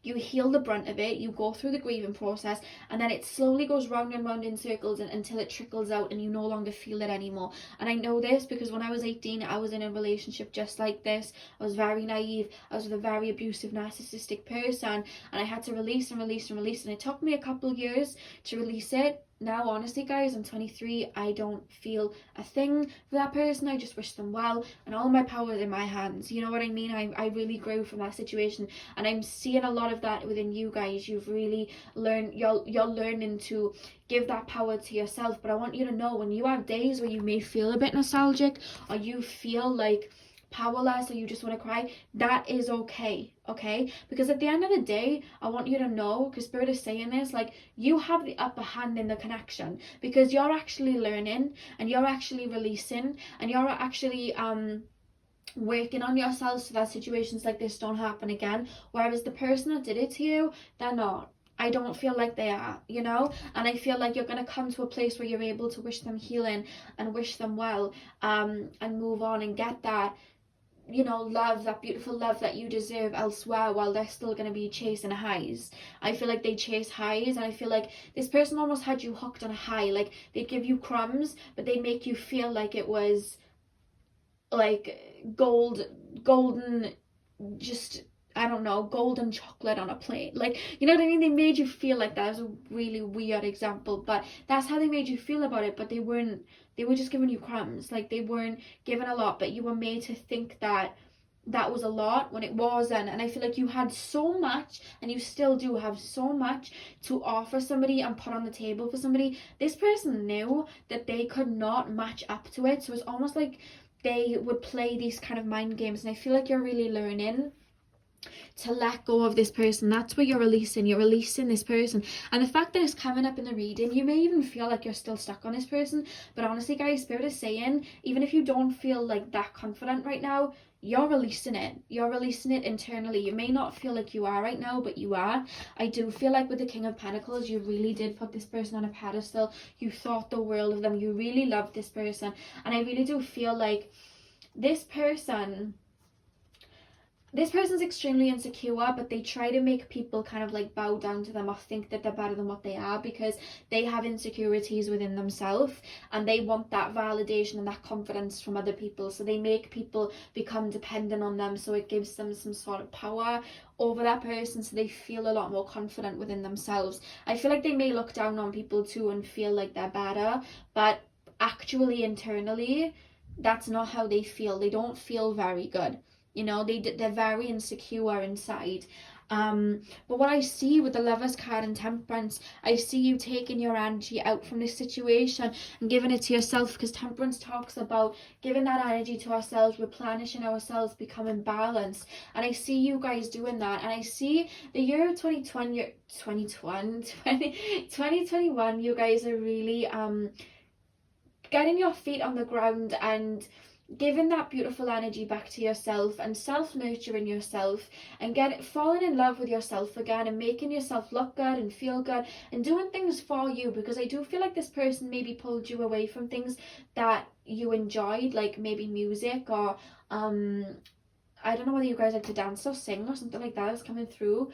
you heal the brunt of it, you go through the grieving process, and then it slowly goes round and round in circles until it trickles out and you no longer feel it anymore. And I know this because when I was 18, I was in a relationship just like this. I was very naive. I was with a very abusive, narcissistic person, and I had to release and release and release, and it took me a couple of years to release it. Now, honestly, guys, I'm 23. I don't feel a thing for that person. I just wish them well, and all my power is in my hands. You know what I mean? I really grew from that situation, and I'm seeing a lot of that within you guys. You've really learned. You're learning to give that power to yourself. But I want you to know, when you have days where you may feel a bit nostalgic, or you feel like powerless, or you just want to cry, that is okay. Okay, because at the end of the day, I want you to know, because Spirit is saying this, like, you have the upper hand in the connection, because you're actually learning and you're actually releasing and you're actually working on yourself so that situations like this don't happen again. Whereas the person that did it to you, they're not. I don't feel like they are, you know. And I feel like you're going to come to a place where you're able to wish them healing and wish them well, and move on and get that, you know, love, that beautiful love that you deserve elsewhere, while they're still going to be chasing highs. I feel like they chase highs, and I feel like this person almost had you hooked on a high. Like, they'd give you crumbs, but they'd make you feel like it was like golden, just, I don't know, golden chocolate on a plate. Like, you know what I mean? They made you feel like that. That was a really weird example, but that's how they made you feel about it. But they were just giving you crumbs. Like, they weren't giving a lot, but you were made to think that that was a lot when it wasn't. And I feel like you had so much, and you still do have so much to offer somebody and put on the table for somebody. This person knew that they could not match up to it, so it's almost like they would play these kind of mind games. And I feel like you're really learning to let go of this person. That's what you're releasing this person. And the fact that it's coming up in the reading, you may even feel like you're still stuck on this person, but honestly, guys, Spirit is saying, even if you don't feel like that confident right now, you're releasing it internally. You may not feel like you are right now, but you are. I do feel like with the King of Pentacles, you really did put this person on a pedestal. You thought the world of them. You really loved this person, and I really do feel like this person's extremely insecure, but they try to make people kind of like bow down to them or think that they're better than what they are, because they have insecurities within themselves, and they want that validation and that confidence from other people. So they make people become dependent on them, so it gives them some sort of power over that person, so they feel a lot more confident within themselves. I feel like they may look down on people too and feel like they're better, but actually internally, that's not how they feel. They don't feel very good. You know, they're very insecure inside. But what I see with the Lovers card and Temperance, I see you taking your energy out from this situation and giving it to yourself, because Temperance talks about giving that energy to ourselves, replenishing ourselves, becoming balanced. And I see you guys doing that. And I see the year 2021, you guys are really getting your feet on the ground and giving that beautiful energy back to yourself, and self-nurturing yourself, and falling in love with yourself again, and making yourself look good and feel good, and doing things for you. Because I do feel like this person maybe pulled you away from things that you enjoyed, like maybe music, or I don't know whether you guys like to dance or sing or something like that is coming through.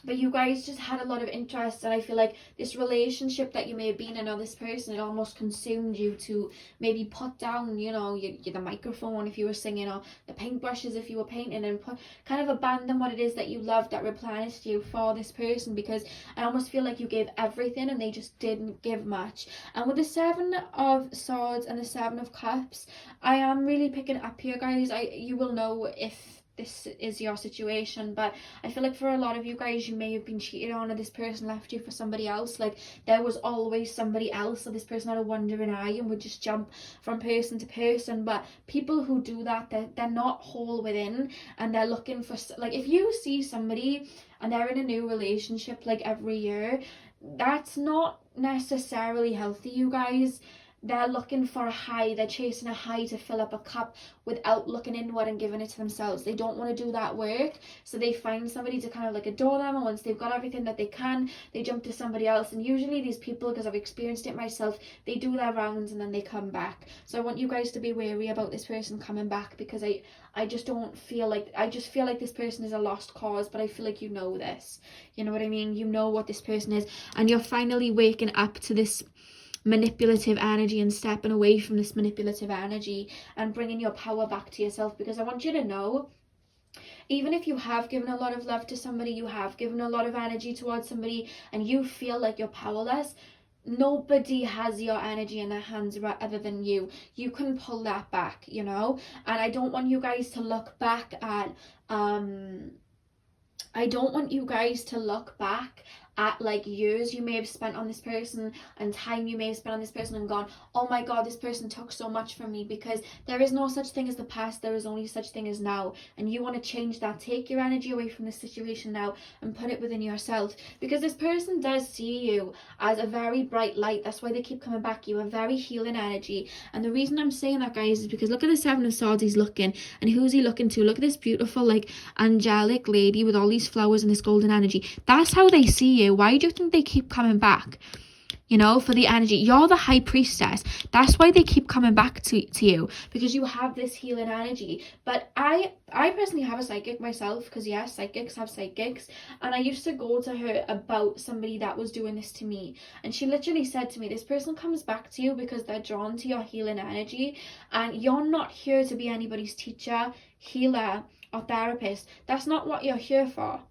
but you guys just had a lot of interest, and I feel like this relationship that you may have been in, or this person, it almost consumed you to maybe put down, you know, the microphone if you were singing, or the paintbrushes if you were painting, and put kind of abandon what it is that you loved that replenished you for this person, because I almost feel like you gave everything and they just didn't give much. And with the Seven of Swords and the Seven of Cups, I am really picking up here, guys. You will know if this is your situation, but I feel like for a lot of you guys, you may have been cheated on, or this person left you for somebody else. Like, there was always somebody else, or this person had a wandering eye and would just jump from person to person. But people who do that, they're not whole within, and they're looking for, like, if you see somebody and they're in a new relationship like every year, that's not necessarily healthy, you guys. They're looking for a high, they're chasing a high to fill up a cup without looking inward and giving it to themselves. They don't want to do that work, so they find somebody to kind of like adore them, and once they've got everything that they can, they jump to somebody else. And usually these people, because I've experienced it myself, they do their rounds and then they come back. So I want you guys to be wary about this person coming back, because I just don't feel like, I just feel like this person is a lost cause, but I feel like you know this. You know what I mean? You know what this person is, and you're finally waking up to this manipulative energy and stepping away from this manipulative energy and bringing your power back to yourself. Because I want you to know, even if you have given a lot of love to somebody, you have given a lot of energy towards somebody, and you feel like you're powerless, nobody has your energy in their hands other than you. You can pull that back, you know. And I don't want you guys to look back at like years you may have spent on this person, and time you may have spent on this person, and gone, oh my god, this person took so much from me. Because there is no such thing as the past, there is only such thing as now. And you want to change that. Take your energy away from this situation now and put it within yourself, because this person does see you as a very bright light. That's why they keep coming back. You have very healing energy. And the reason I'm saying that, guys, is because look at the Seven of Swords he's looking, and who's he looking to? Look at this beautiful, like, angelic lady with all these flowers and this golden energy. That's how they see you. Why do you think they keep coming back? You know, for the energy. You're the high priestess. That's why they keep coming back to you, because you have this healing energy. But I personally have a psychic myself, because yes, psychics have psychics, and I used to go to her about somebody that was doing this to me, and she literally said to me, this person comes back to you because they're drawn to your healing energy, and you're not here to be anybody's teacher, healer, or therapist. That's not what you're here for.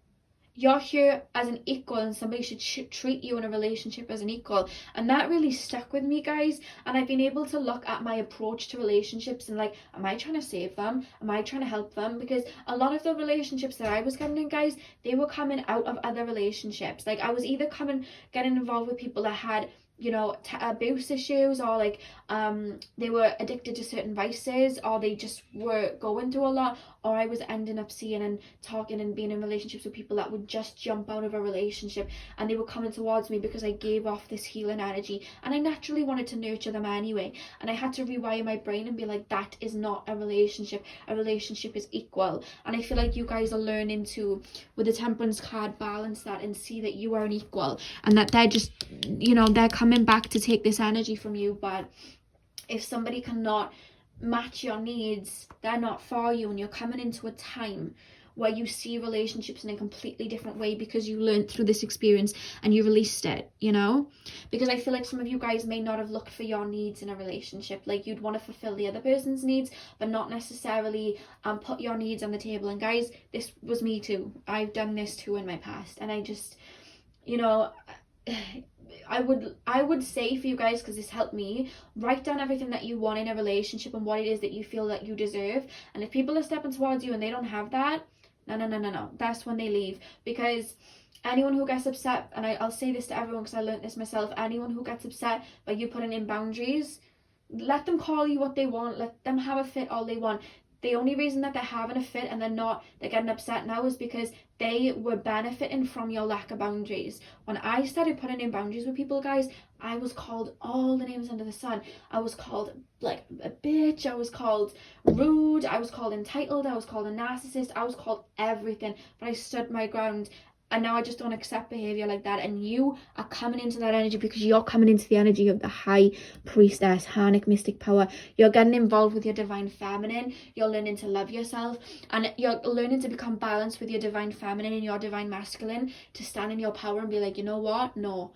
You're here as an equal, and somebody should treat you in a relationship as an equal. And that really stuck with me, guys. And I've been able to look at my approach to relationships and like, am I trying to save them? Am I trying to help them? Because a lot of the relationships that I was getting in, guys, they were coming out of other relationships. Like, I was either getting involved with people that had, you know, abuse issues, or like they were addicted to certain vices, or they just were going through a lot, or I was ending up seeing and talking and being in relationships with people that would just jump out of a relationship, and they were coming towards me because I gave off this healing energy, and I naturally wanted to nurture them anyway. And I had to rewire my brain and be like, that is not a relationship. A relationship is equal. And I feel like you guys are learning to, with the Temperance card, balance that and see that you are an equal, and that they're just, you know, they're coming back to take this energy from you. But if somebody cannot match your needs, they're not for you, and you're coming into a time where you see relationships in a completely different way because you learned through this experience and you released it, you know. Because I feel like some of you guys may not have looked for your needs in a relationship. Like, you'd want to fulfill the other person's needs, but not necessarily put your needs on the table. And guys, this was me too. I've done this too in my past, and I just, you know, I would say for you guys, because this helped me, write down everything that you want in a relationship and what it is that you feel that you deserve. And if people are stepping towards you and they don't have that, no, that's when they leave. Because anyone who gets upset, and I'll say this to everyone because I learned this myself, anyone who gets upset by you putting in boundaries, let them call you what they want, let them have a fit all they want. The only reason that they're having a fit and they're getting upset now is because they were benefiting from your lack of boundaries. When I started putting in boundaries with people, guys, I was called all the names under the sun. I was called like a bitch, I was called rude, I was called entitled, I was called a narcissist, I was called everything. But I stood my ground. and now I just don't accept behavior like that. And you are coming into that energy because you're coming into the energy of the high priestess, Harnic mystic power. You're getting involved with your divine feminine. You're learning to love yourself, and you're learning to become balanced with your divine feminine and your divine masculine, to stand in your power and be like, you know what, no,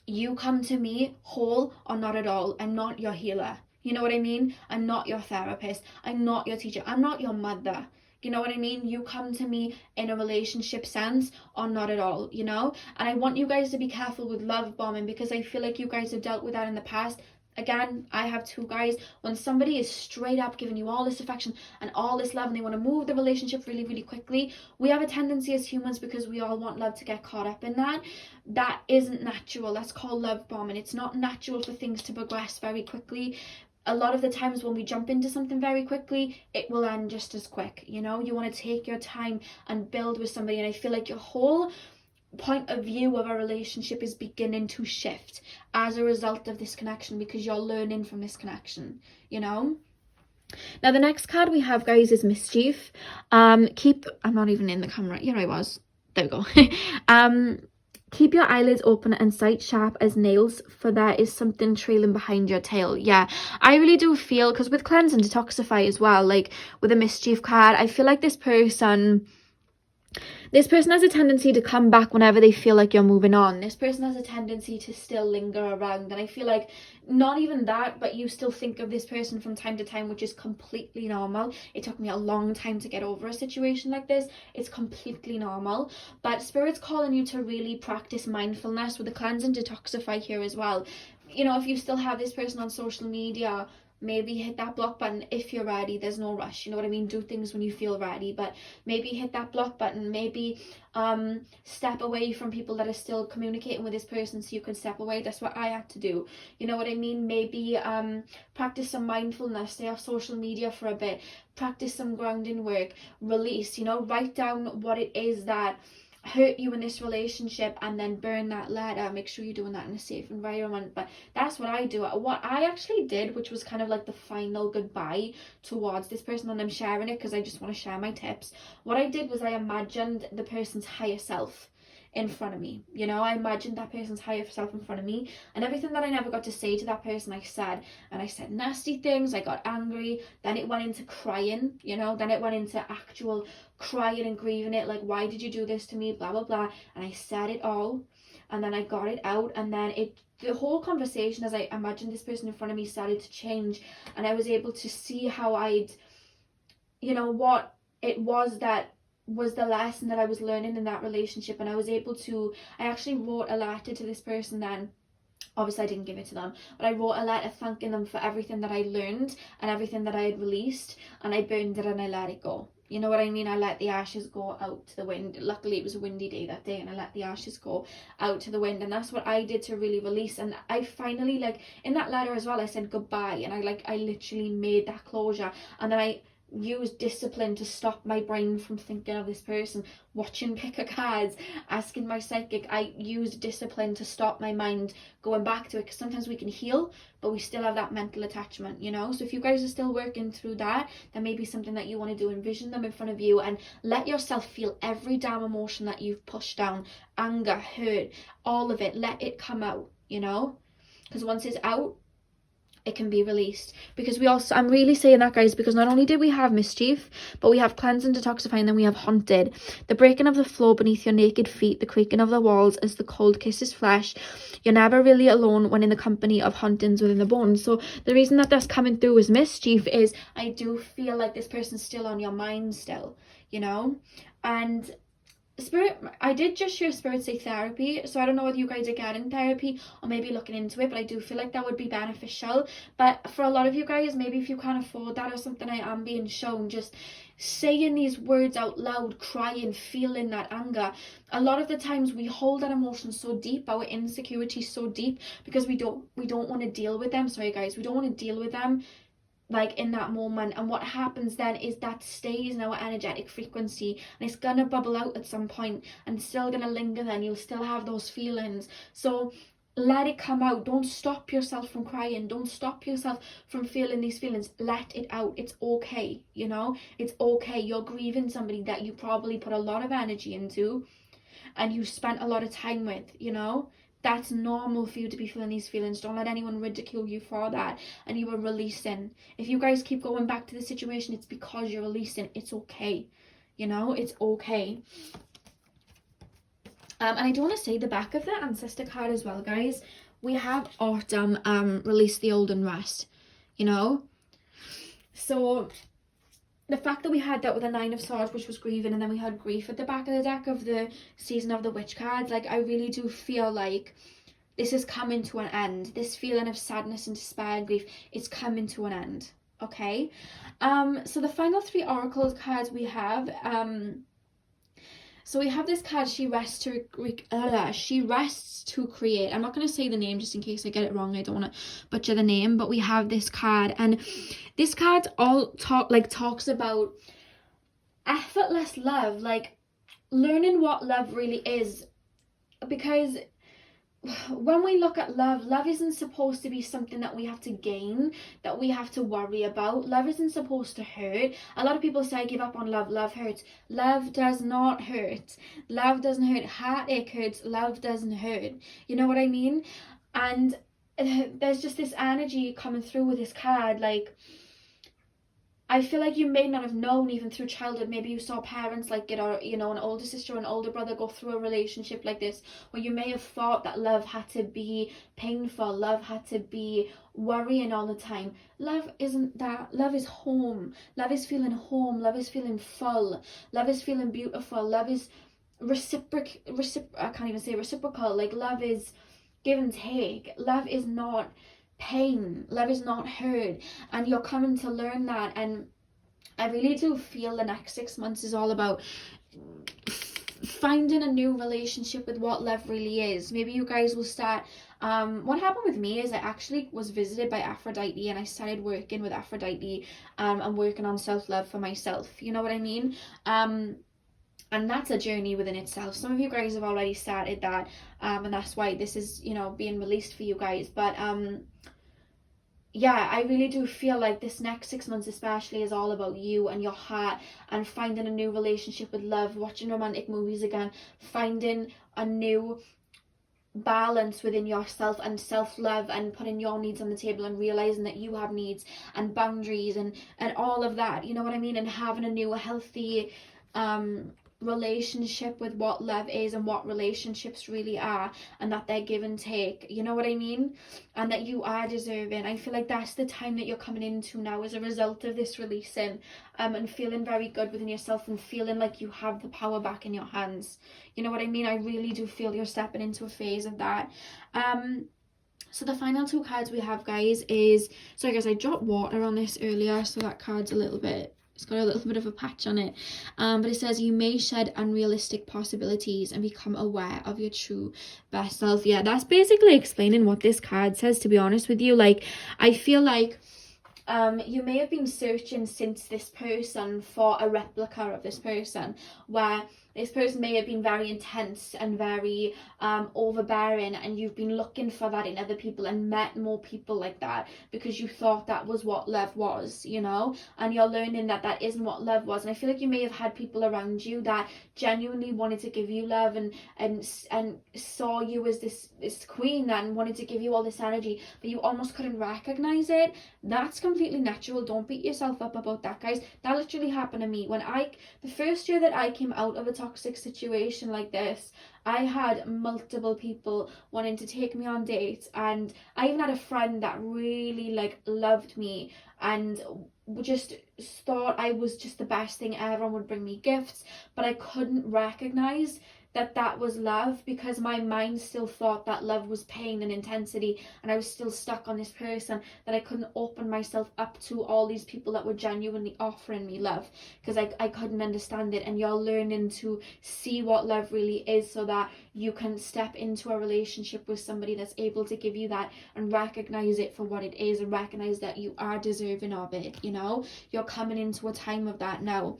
you come to me whole or not at all. I'm not your healer. You know what I mean? I'm not your therapist. I'm not your teacher. I'm not your mother. You know what I mean? You come to me in a relationship sense or not at all, you know? And I want you guys to be careful with love bombing, because I feel like you guys have dealt with that in the past. Again, I have two guys. When somebody is straight up giving you all this affection and all this love and they want to move the relationship really, really quickly, we have a tendency as humans, because we all want love, to get caught up in that. That isn't natural. That's called love bombing. It's not natural for things to progress very quickly. A lot of the times when we jump into something very quickly, it will end just as quick. You know, you want to take your time and build with somebody. And I feel like your whole point of view of a relationship is beginning to shift as a result of this connection, because you're learning from this connection, you know. Now the next card we have, guys, is mischief. I'm not even in the camera. Here I was. There we go. Keep your eyelids open and sight sharp as nails, for there is something trailing behind your tail. Yeah, I really do feel, because with cleanse and detoxify as well, like with a mischief card, I feel like this person has a tendency to come back whenever they feel like you're moving on. This person has a tendency to still linger around. And I feel like not even that, but you still think of this person from time to time, which is completely normal. It took me a long time to get over a situation like this. It's completely normal. But Spirit's calling you to really practice mindfulness with the cleanse and detoxify here as well. You know, if you still have this person on social media, maybe hit that block button if you're ready. There's no rush, you know what I mean? Do things when you feel ready, but maybe hit that block button. Maybe step away from people that are still communicating with this person, so you can step away. That's what I had to do, you know what I mean? Maybe practice some mindfulness, stay off social media for a bit, practice some grounding work, release, you know, write down what it is that hurt you in this relationship, and then burn that letter. Make sure you're doing that in a safe environment. But that's what I do. What I actually did, which was kind of like the final goodbye towards this person, and I'm sharing it because I just want to share my tips. What I did was I imagined the person's higher self in front of me. You know, I imagined that person's higher self in front of me, and everything that I never got to say to that person, I said. And I said nasty things, I got angry, then it went into crying, you know, then it went into actual crying and grieving it, like, why did you do this to me, blah blah blah. And I said it all, and then I got it out, and then the whole conversation, as I imagined this person in front of me, started to change, and I was able to see how what it was that was the lesson that I was learning in that relationship. And I actually wrote a letter to this person then. Obviously I didn't give it to them, but I wrote a letter thanking them for everything that I learned and everything that I had released, and I burned it and I let it go. You know what I mean? I let the ashes go out to the wind. Luckily it was a windy day that day, and I let the ashes go out to the wind, and that's what I did to really release. And I finally, like, in that letter as well, I said goodbye, and I literally made that closure. And then I use discipline to stop my brain from thinking of this person, watching pick a cards, asking my psychic. I used discipline to stop my mind going back to it, because sometimes we can heal but we still have that mental attachment, you know. So if you guys are still working through that, then maybe something that you want to do, envision them in front of you and let yourself feel every damn emotion that you've pushed down, anger, hurt, all of it. Let it come out, you know, because once it's out, it can be released. Because I'm really saying that, guys, because not only did we have mischief, but we have cleanse and detoxify, and then we have haunted. The breaking of the floor beneath your naked feet, the creaking of the walls as the cold kisses flesh. You're never really alone when in the company of hauntings within the bones. So the reason that that's coming through as mischief is I do feel like this person's still on your mind still, you know. And Spirit, I did just hear Spirit say therapy, so I don't know whether you guys are getting therapy or maybe looking into it, but I do feel like that would be beneficial. But for a lot of you guys, maybe if you can't afford that or something, I am being shown just saying these words out loud, crying, feeling that anger. A lot of the times we hold that emotion so deep, our insecurity so deep, because we don't want to deal with them. Sorry guys, we don't want to deal with them like in that moment. And what happens then is that stays in our energetic frequency, and it's gonna bubble out at some point and it's still gonna linger there, and you'll still have those feelings. So let it come out. Don't stop yourself from crying. Don't stop yourself from feeling these feelings. Let it out. It's okay, you know. It's okay. You're grieving somebody that you probably put a lot of energy into, and you spent a lot of time with, you know. That's normal for you to be feeling these feelings. Don't let anyone ridicule you for that. And you are releasing. If you guys keep going back to the situation, it's because you're releasing. It's okay. You know, it's okay. And I do want to say the back of the ancestor card as well, guys. We have autumn, release the old and rest, you know. So the fact that we had that with a 9 of Swords, which was grieving, and then we had grief at the back of the deck of the Season of the Witch cards, like I really do feel like this is coming to an end. This feeling of sadness and despair and grief, it's coming to an end. Okay. So the final 3 oracle cards we have, so we have this card, she rests to create. I'm not going to say the name just in case I get it wrong. I don't want to butcher the name, but we have this card, and this card talks about effortless love, like learning what love really is. Because when we look at love, love isn't supposed to be something that we have to gain, that we have to worry about. Love isn't supposed to hurt. A lot of people say, I give up on love, love hurts. Love does not hurt. Love doesn't hurt. Heartache hurts. Love doesn't hurt. You know what I mean? And there's just this energy coming through with this card, like I feel like you may not have known even through childhood. Maybe you saw parents like it, or you know, an older sister or an older brother go through a relationship like this, where you may have thought that love had to be painful, love had to be worrying all the time. Love isn't that. Love is home. Love is feeling home. Love is feeling full. Love is feeling beautiful. Love is I can't even say reciprocal. Like love is give and take. Love is not pain. Love is not hurt, and you're coming to learn that. And I really do feel the next 6 months is all about finding a new relationship with what love really is. Maybe you guys will start what happened with me is I actually was visited by Aphrodite, and I started working with Aphrodite and working on self-love for myself, you know what I mean. And that's a journey within itself. Some of you guys have already started that, and that's why this is, you know, being released for you guys. But yeah, I really do feel like this next 6 months especially is all about you and your heart, and finding a new relationship with love, watching romantic movies again, finding a new balance within yourself and self-love, and putting your needs on the table, and realizing that you have needs and boundaries and all of that, you know what I mean. And having a new healthy relationship with what love is and what relationships really are, and that they're give and take, you know what I mean, and that you are deserving. I feel like that's the time that you're coming into now as a result of this releasing, and feeling very good within yourself, and feeling like you have the power back in your hands, you know what I mean. I really do feel you're stepping into a phase of that. So the final 2 cards we have, guys, is, sorry guys, I dropped water on this earlier, so that card's a little bit, it's got a little bit of a patch on it, but it says you may shed unrealistic possibilities and become aware of your true best self. Yeah, that's basically explaining what this card says, to be honest with you. Like, I feel like you may have been searching since this person for a replica of this person, where this person may have been very intense and very overbearing, and you've been looking for that in other people and met more people like that because you thought that was what love was, you know, and you're learning that that isn't what love was. And I feel like you may have had people around you that genuinely wanted to give you love and saw you as this queen and wanted to give you all this energy, but you almost couldn't recognize it. That's completely natural. Don't beat yourself up about that, guys. That literally happened to me when the first year that I came out of a toxic situation like this. I had multiple people wanting to take me on dates, and I even had a friend that really like loved me and just thought I was just the best thing ever and would bring me gifts, but I couldn't recognize that that was love because my mind still thought that love was pain and intensity, and I was still stuck on this person, that I couldn't open myself up to all these people that were genuinely offering me love because I couldn't understand it. And you're learning to see what love really is so that you can step into a relationship with somebody that's able to give you that and recognize it for what it is, and recognize that you are deserving of it, you know. You're coming into a time of that now.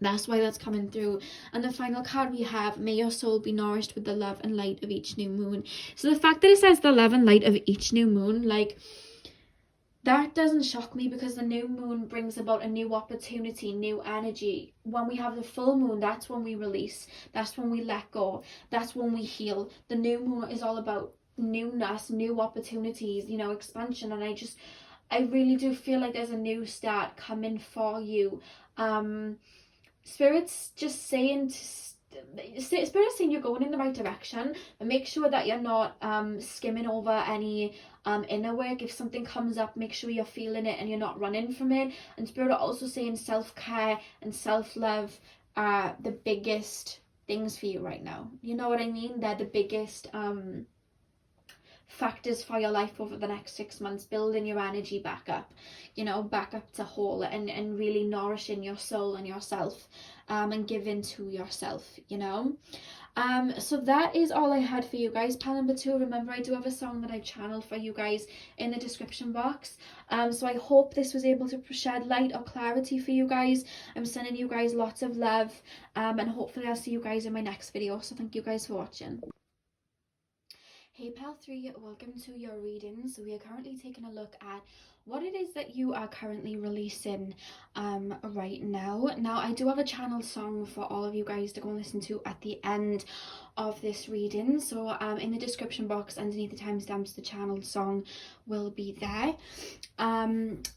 That's why that's coming through. And the final card we have, may your soul be nourished with the love and light of each new moon. So the fact that it says the love and light of each new moon, like, that doesn't shock me, because the new moon brings about a new opportunity, new energy. When we have the full moon, that's when we release, that's when we let go, that's when we heal. The new moon is all about newness, new opportunities, you know, expansion. And I really do feel like there's a new start coming for you. Spirit's just saying Spirit's saying you're going in the right direction, but make sure that you're not skimming over any inner work. If something comes up, make sure you're feeling it and you're not running from it. And Spirit are also saying self-care and self-love are the biggest things for you right now. You know what I mean? They're the biggest factors for your life over the next 6 months. Building your energy back up, you know, back up to whole, and really nourishing your soul and yourself, and giving to yourself, you know. So that is all I had for you guys. Pile number 2, remember I do have a song that I channeled for you guys in the description box. So I hope this was able to shed light or clarity for you guys. I'm sending you guys lots of love, and hopefully I'll see you guys in my next video. So thank you guys for watching. Hey Pal 3, welcome to your reading. So we are currently taking a look at what it is that you are currently releasing right now. Now, I do have a channel song for all of you guys to go and listen to at the end of this reading. So in the description box underneath the timestamps, the channel song will be there.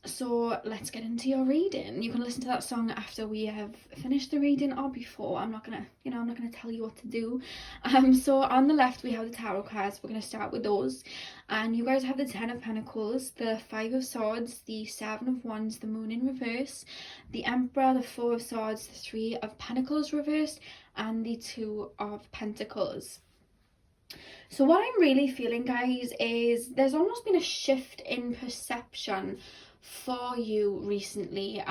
So let's get into your reading. You can listen to that song after we have finished the reading or before. I'm not gonna tell you what to do. So on the left we have the tarot cards. We're gonna start with those, and you guys have the 10 of Pentacles, the 5 of Swords, the 7 of Wands, the Moon in reverse, the Emperor, the 4 of Swords, the 3 of Pentacles reversed, and the 2 of Pentacles. So what I'm really feeling, guys, is there's almost been a shift in perception for you recently.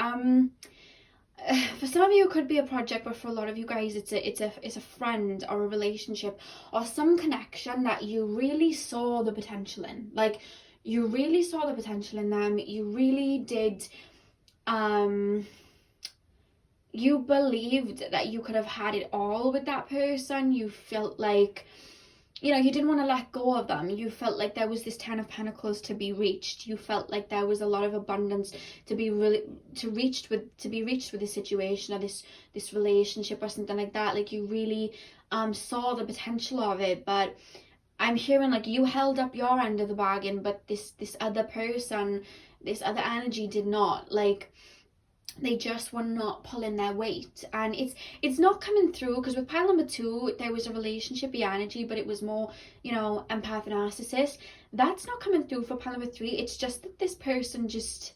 For some of you it could be a project, but for a lot of you guys it's a friend or a relationship or some connection that you really saw the potential in. Like, you really saw the potential in them. You really did. You believed that you could have had it all with that person. You felt like, you know, you didn't want to let go of them. You felt like there was this 10 of Pentacles to be reached. You felt like there was a lot of abundance to be reached with this situation or this relationship or something like that. Like, you really saw the potential of it. But I'm hearing like you held up your end of the bargain, but this other person, this other energy did not. Like, they just were not pulling their weight, and it's not coming through, because with pile number 2 there was a relationshipy energy, but it was more, you know, empath and narcissist. That's not coming through for pile number 3. It's just that this person just,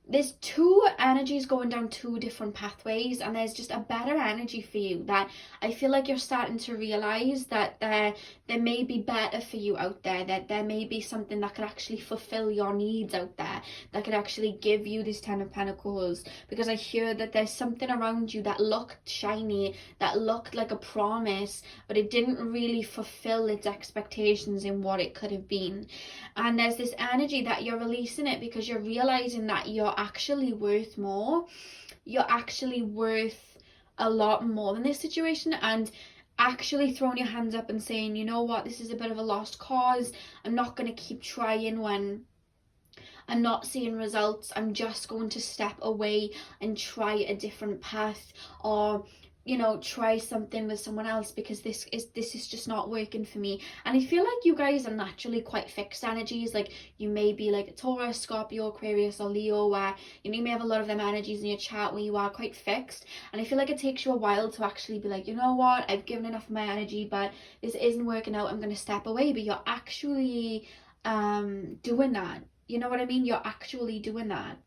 there's 2 energies going down 2 different pathways, and there's just a better energy for you that I feel like you're starting to realize that there may be better for you out there, that there may be something that could actually fulfill your needs out there, that could actually give you this 10 of Pentacles, because I hear that there's something around you that looked shiny, that looked like a promise, but it didn't really fulfill its expectations in what it could have been. And there's this energy that you're releasing it because you're realizing that you're actually worth more. You're actually worth a lot more than this situation, and actually throwing your hands up and saying, you know what, this is a bit of a lost cause. I'm not going to keep trying when I'm not seeing results. I'm just going to step away and try a different path, or, you know, try something with someone else, because this is just not working for me. And I feel like you guys are naturally quite fixed energies. Like, you may be like a Taurus, Scorpio, Aquarius or Leo, where, you know, you may have a lot of them energies in your chart where you are quite fixed, and I feel like it takes you a while to actually be like, you know what, I've given enough of my energy, but this isn't working out, I'm going to step away. But you're actually doing that. You know what I mean? You're actually doing that.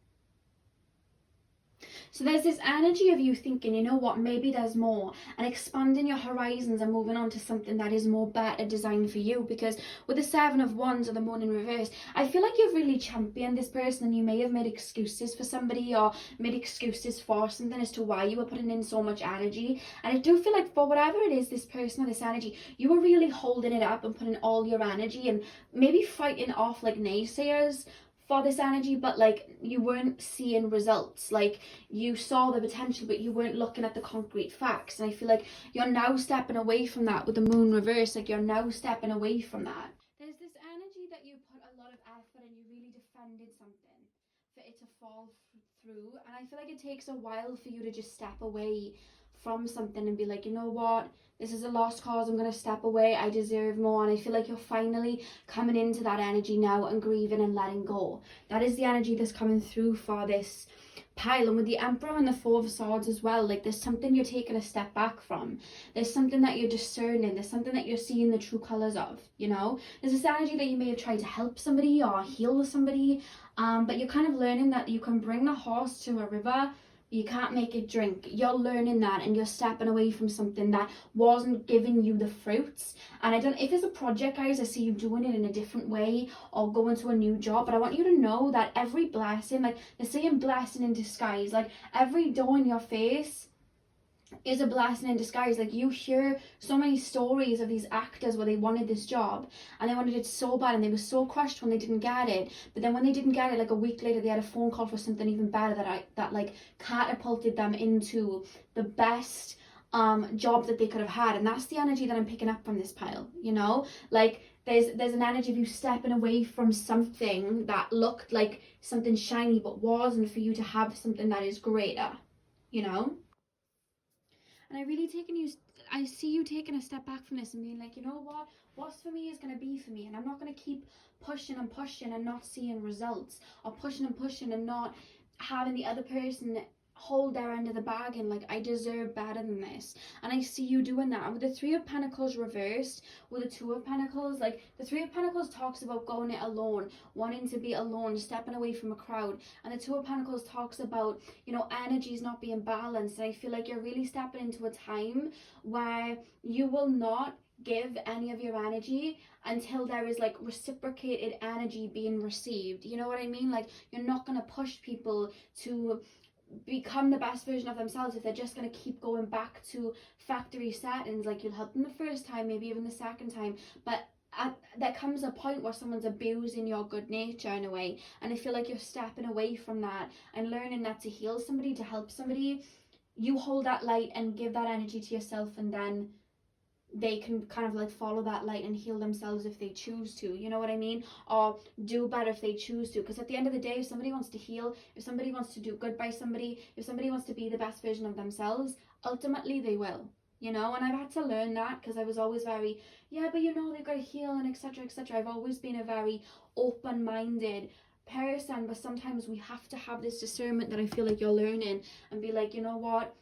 So there's this energy of you thinking, you know what, maybe there's more, and expanding your horizons and moving on to something that is more better designed for you. Because with the 7 of Wands or the Moon in reverse, I feel like you've really championed this person, and you may have made excuses for somebody or made excuses for something as to why you were putting in so much energy. And I do feel like for whatever it is, this person or this energy, you were really holding it up and putting all your energy and maybe fighting off like naysayers for this energy, but like you weren't seeing results. Like, you saw the potential, but you weren't looking at the concrete facts. And I feel like you're now stepping away from that with the Moon reverse. Like, you're now stepping away from that. There's this energy that you put a lot of effort and you really defended fall through, and I feel like it takes a while for you to just step away from something and be like, you know what, this is a lost cause, I'm going to step away, I deserve more. And I feel like you're finally coming into that energy now and grieving and letting go. That is the energy that's coming through for this pile. And with the Emperor and the Four of Swords as well, like there's something you're taking a step back from, there's something that you're discerning, there's something that you're seeing the true colors of, you know. There's this energy that you may have tried to help somebody or heal somebody, but you're kind of learning that you can bring a horse to a river, you can't make it drink. You're learning that, and you're stepping away from something that wasn't giving you the fruits. And I don't, if it's a project, guys, I see you doing it in a different way or going to a new job, but I want you to know that every blessing, like they're saying blessing in disguise, like every door in your face is a blessing in disguise. Like you hear so many stories of these actors where they wanted this job and they wanted it so bad and they were so crushed when they didn't get it, but then when they didn't get it, like a week later, they had a phone call for something even better that like catapulted them into the best job that they could have had. And that's the energy that I'm picking up from this pile, you know. Like there's an energy of you stepping away from something that looked like something shiny but wasn't, for you to have something that is greater, you know. And I see you taking a step back from this and being like, you know what, what's for me is going to be for me, and I'm not going to keep pushing and pushing and not seeing results, or pushing and pushing and not having the other person hold their end of the bargain. Like, I deserve better than this. And I see you doing that. And with the Three of Pentacles reversed, with the Two of Pentacles, like the Three of Pentacles talks about going it alone, wanting to be alone, stepping away from a crowd. And the Two of Pentacles talks about, you know, energies not being balanced. And I feel like you're really stepping into a time where you will not give any of your energy until there is like reciprocated energy being received. You know what I mean? Like, you're not going to push people to become the best version of themselves if they're just going to keep going back to factory settings. Like, you'll help them the first time, maybe even the second time, but there comes a point where someone's abusing your good nature in a way, and I feel like you're stepping away from that and learning that to heal somebody, to help somebody, you hold that light and give that energy to yourself, and then they can kind of like follow that light and heal themselves if they choose to, you know what I mean? Or do better if they choose to. Because at the end of the day, if somebody wants to heal, if somebody wants to do good by somebody, if somebody wants to be the best version of themselves, ultimately they will, you know. And I've had to learn that, because I was always very, yeah, but you know, they've got to heal and etc etc. I've always been a very open-minded person, but sometimes we have to have this discernment that I feel like you're learning, and be like, you know what,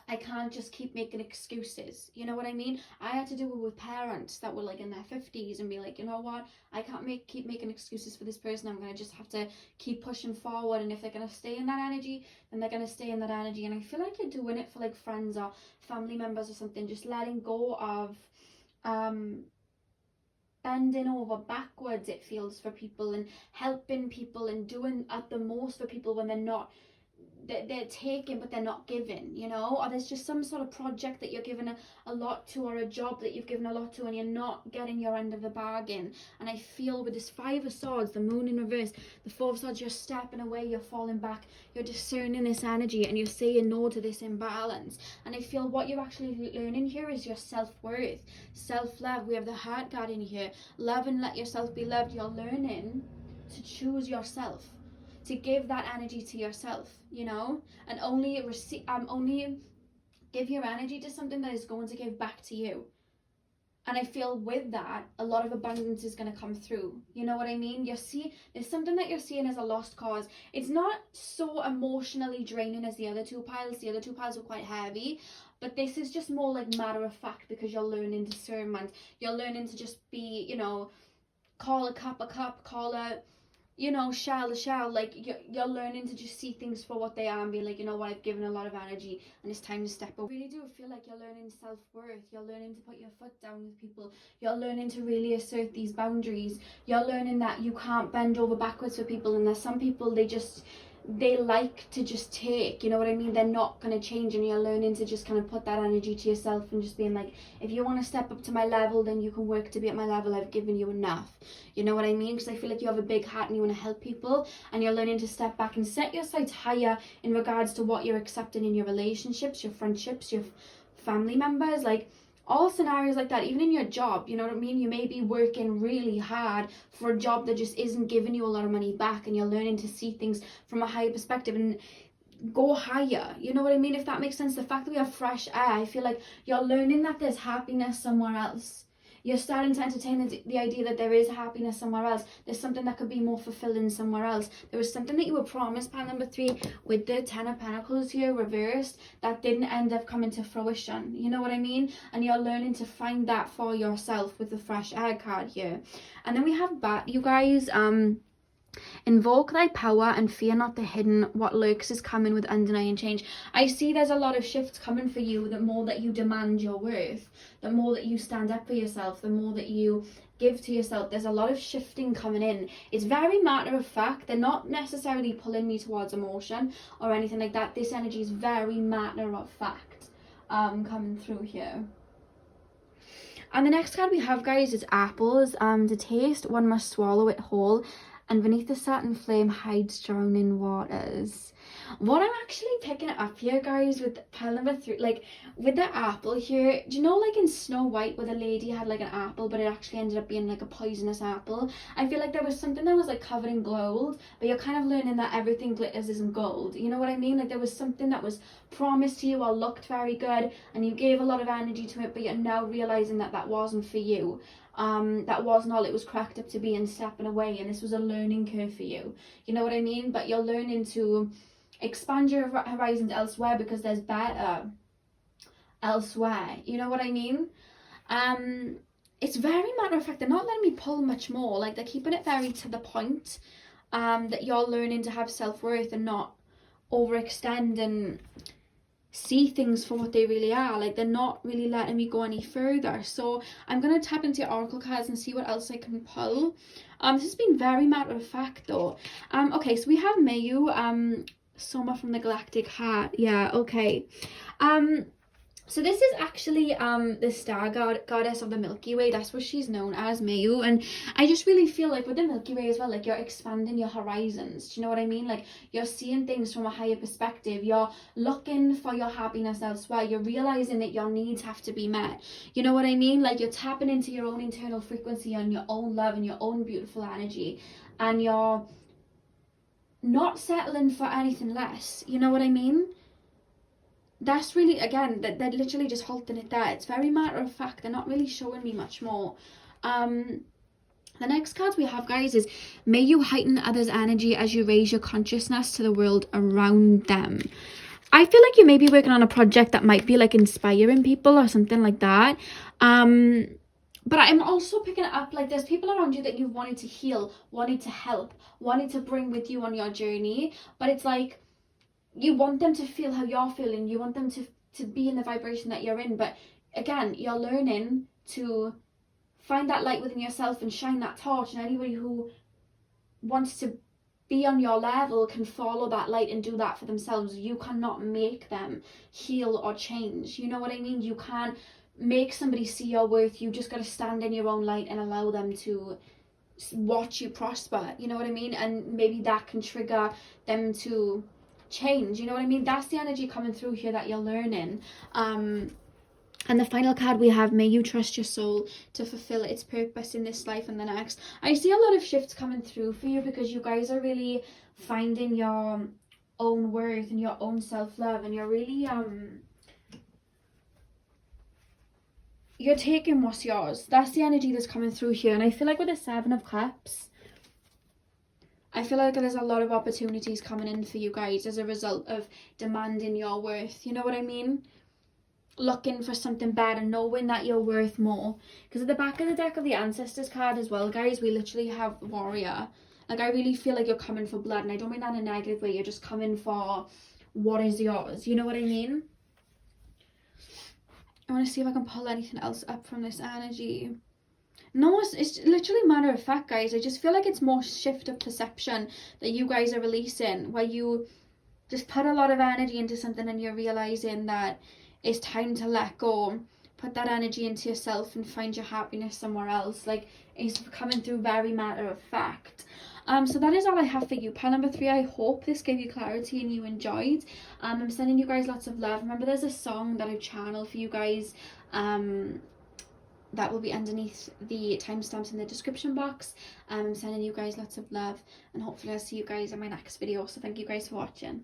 I can't just keep making excuses, you know what I mean? I had to do it with parents that were like in their 50s and be like, you know what, I can't keep making excuses for this person, I'm going to just have to keep pushing forward. And if they're going to stay in that energy, then they're going to stay in that energy. And I feel like you're doing it for like friends or family members or something, just letting go of bending over backwards, it feels, for people, and helping people and doing at the most for people when they're taking but they're not giving, you know. Or there's just some sort of project that you're giving a lot to, or a job that you've given a lot to, and you're not getting your end of the bargain. And I feel with this Five of Swords, the Moon in reverse, the Four of Swords, you're stepping away, you're falling back, you're discerning this energy, and you're saying no to this imbalance. And I feel what you're actually learning here is your self-worth, self-love. We have the Heart Guard in here. Love and let yourself be loved. You're learning to choose yourself, to give that energy to yourself, you know, and only give your energy to something that is going to give back to you. And I feel with that, a lot of abundance is going to come through. You know what I mean? There's something that you're seeing as a lost cause. It's not so emotionally draining as the other two piles. The other two piles were quite heavy, but this is just more like matter of fact, because you're learning discernment. You're learning to just be, you know, call a cup, call a, you know, shell. Like, you're learning to just see things for what they are and be like, you know what, I've given a lot of energy and it's time to step up. I really do feel like you're learning self-worth. You're learning to put your foot down with people. You're learning to really assert these boundaries. You're learning that you can't bend over backwards for people, and there's some people, they like to just take, you know what I mean? They're not going to change, and you're learning to just kind of put that energy to yourself and just being like, if you want to step up to my level, then you can work to be at my level. I've given you enough, you know what I mean? Because I feel like you have a big heart and you want to help people, and you're learning to step back and set your sights higher in regards to what you're accepting in your relationships, your friendships, your family members. Like, all scenarios like that, even in your job, you know what I mean? You may be working really hard for a job that just isn't giving you a lot of money back, and you're learning to see things from a higher perspective and go higher, you know what I mean? If that makes sense. The fact that we have fresh air, I feel like you're learning that there's happiness somewhere else. You're starting to entertain the idea that there is happiness somewhere else. There's something that could be more fulfilling somewhere else. There was something that you were promised, pile number 3, with the 10 of Pentacles here reversed, that didn't end up coming to fruition. You know what I mean? And you're learning to find that for yourself with the fresh air card here. And then we have Bat, you guys. Invoke thy power and fear not the hidden. What lurks is coming with undenying change. I see there's a lot of shifts coming for you. The more that you demand your worth, the more that you stand up for yourself, the more that you give to yourself, there's a lot of shifting coming in. It's very matter of fact. They're not necessarily pulling me towards emotion or anything like that. This energy is very matter of fact coming through here. And the next card we have, guys, is apples. To taste, one must swallow it whole, and beneath the satin flame hides drowning waters. What I'm actually picking up here, guys, with pile number 3, like with the apple here, do you know, like in Snow White, where the lady had like an apple, but it actually ended up being like a poisonous apple? I feel like there was something that was like covered in gold, but you're kind of learning that everything glitters isn't gold. You know what I mean? Like there was something that was promised to you or looked very good, and you gave a lot of energy to it, but you're now realizing that that wasn't for you. That wasn't all it was cracked up to be, and stepping away, and this was a learning curve for you. You know what I mean? But you're learning to expand your horizons elsewhere, because there's better elsewhere. You know what I mean? It's very matter of fact. They're not letting me pull much more. Like, they're keeping it very to the point. That you're learning to have self-worth and not overextend and see things for what they really are. Like, they're not really letting me go any further. So I'm going to tap into your oracle cards and see what else I can pull. This has been very matter of fact though. Okay, so we have Mayu, Soma from the Galactic Heart. Yeah, okay. So this is actually the star goddess of the Milky Way. That's what she's known as, Mayu. And I just really feel like with the Milky Way as well, like you're expanding your horizons. Do you know what I mean? Like you're seeing things from a higher perspective. You're looking for your happiness elsewhere. You're realizing that your needs have to be met. You know what I mean? Like you're tapping into your own internal frequency and your own love and your own beautiful energy. And you're not settling for anything less. You know what I mean? That's really, again, they're literally just halting it there. It's very matter of fact. They're not really showing me much more. The next cards we have, guys, is may you heighten others' energy as you raise your consciousness to the world around them. I feel like you may be working on a project that might be like inspiring people or something like that. But I'm also picking it up like there's people around you that you wanted to heal, wanted to help, wanted to bring with you on your journey. But it's like, you want them to feel how you're feeling. You want them to be in the vibration that you're in. But again, you're learning to find that light within yourself and shine that torch. And anybody who wants to be on your level can follow that light and do that for themselves. You cannot make them heal or change. You know what I mean? You can't make somebody see your worth. You just got to stand in your own light and allow them to watch you prosper. You know what I mean? And maybe that can trigger them to change. You know what I mean? That's the energy coming through here that you're learning. And the final card we have, may you trust your soul to fulfill its purpose in this life and the next. I see a lot of shifts coming through for you because you guys are really finding your own worth and your own self-love, and you're really you're taking what's yours. That's the energy that's coming through here. And I feel like with the 7 of Cups, I feel like there's a lot of opportunities coming in for you guys as a result of demanding your worth. You know what I mean? Looking for something better, knowing that you're worth more. Because at the back of the deck of the Ancestors card as well, guys, we literally have Warrior. Like, I really feel like you're coming for blood. And I don't mean that in a negative way. You're just coming for what is yours. You know what I mean? I want to see if I can pull anything else up from this energy. No, it's literally matter of fact, guys. I just feel like it's more shift of perception that you guys are releasing, where you just put a lot of energy into something and you're realizing that it's time to let go. put that energy into yourself and find your happiness somewhere else. Like, it's coming through very matter of fact. So that is all I have for you, pile number 3. I hope this gave you clarity and you enjoyed. I'm sending you guys lots of love. Remember, there's a song that I've channeled for you guys that will be underneath the timestamps in the description box. I'm sending you guys lots of love, and hopefully I'll see you guys in my next video. So thank you guys for watching.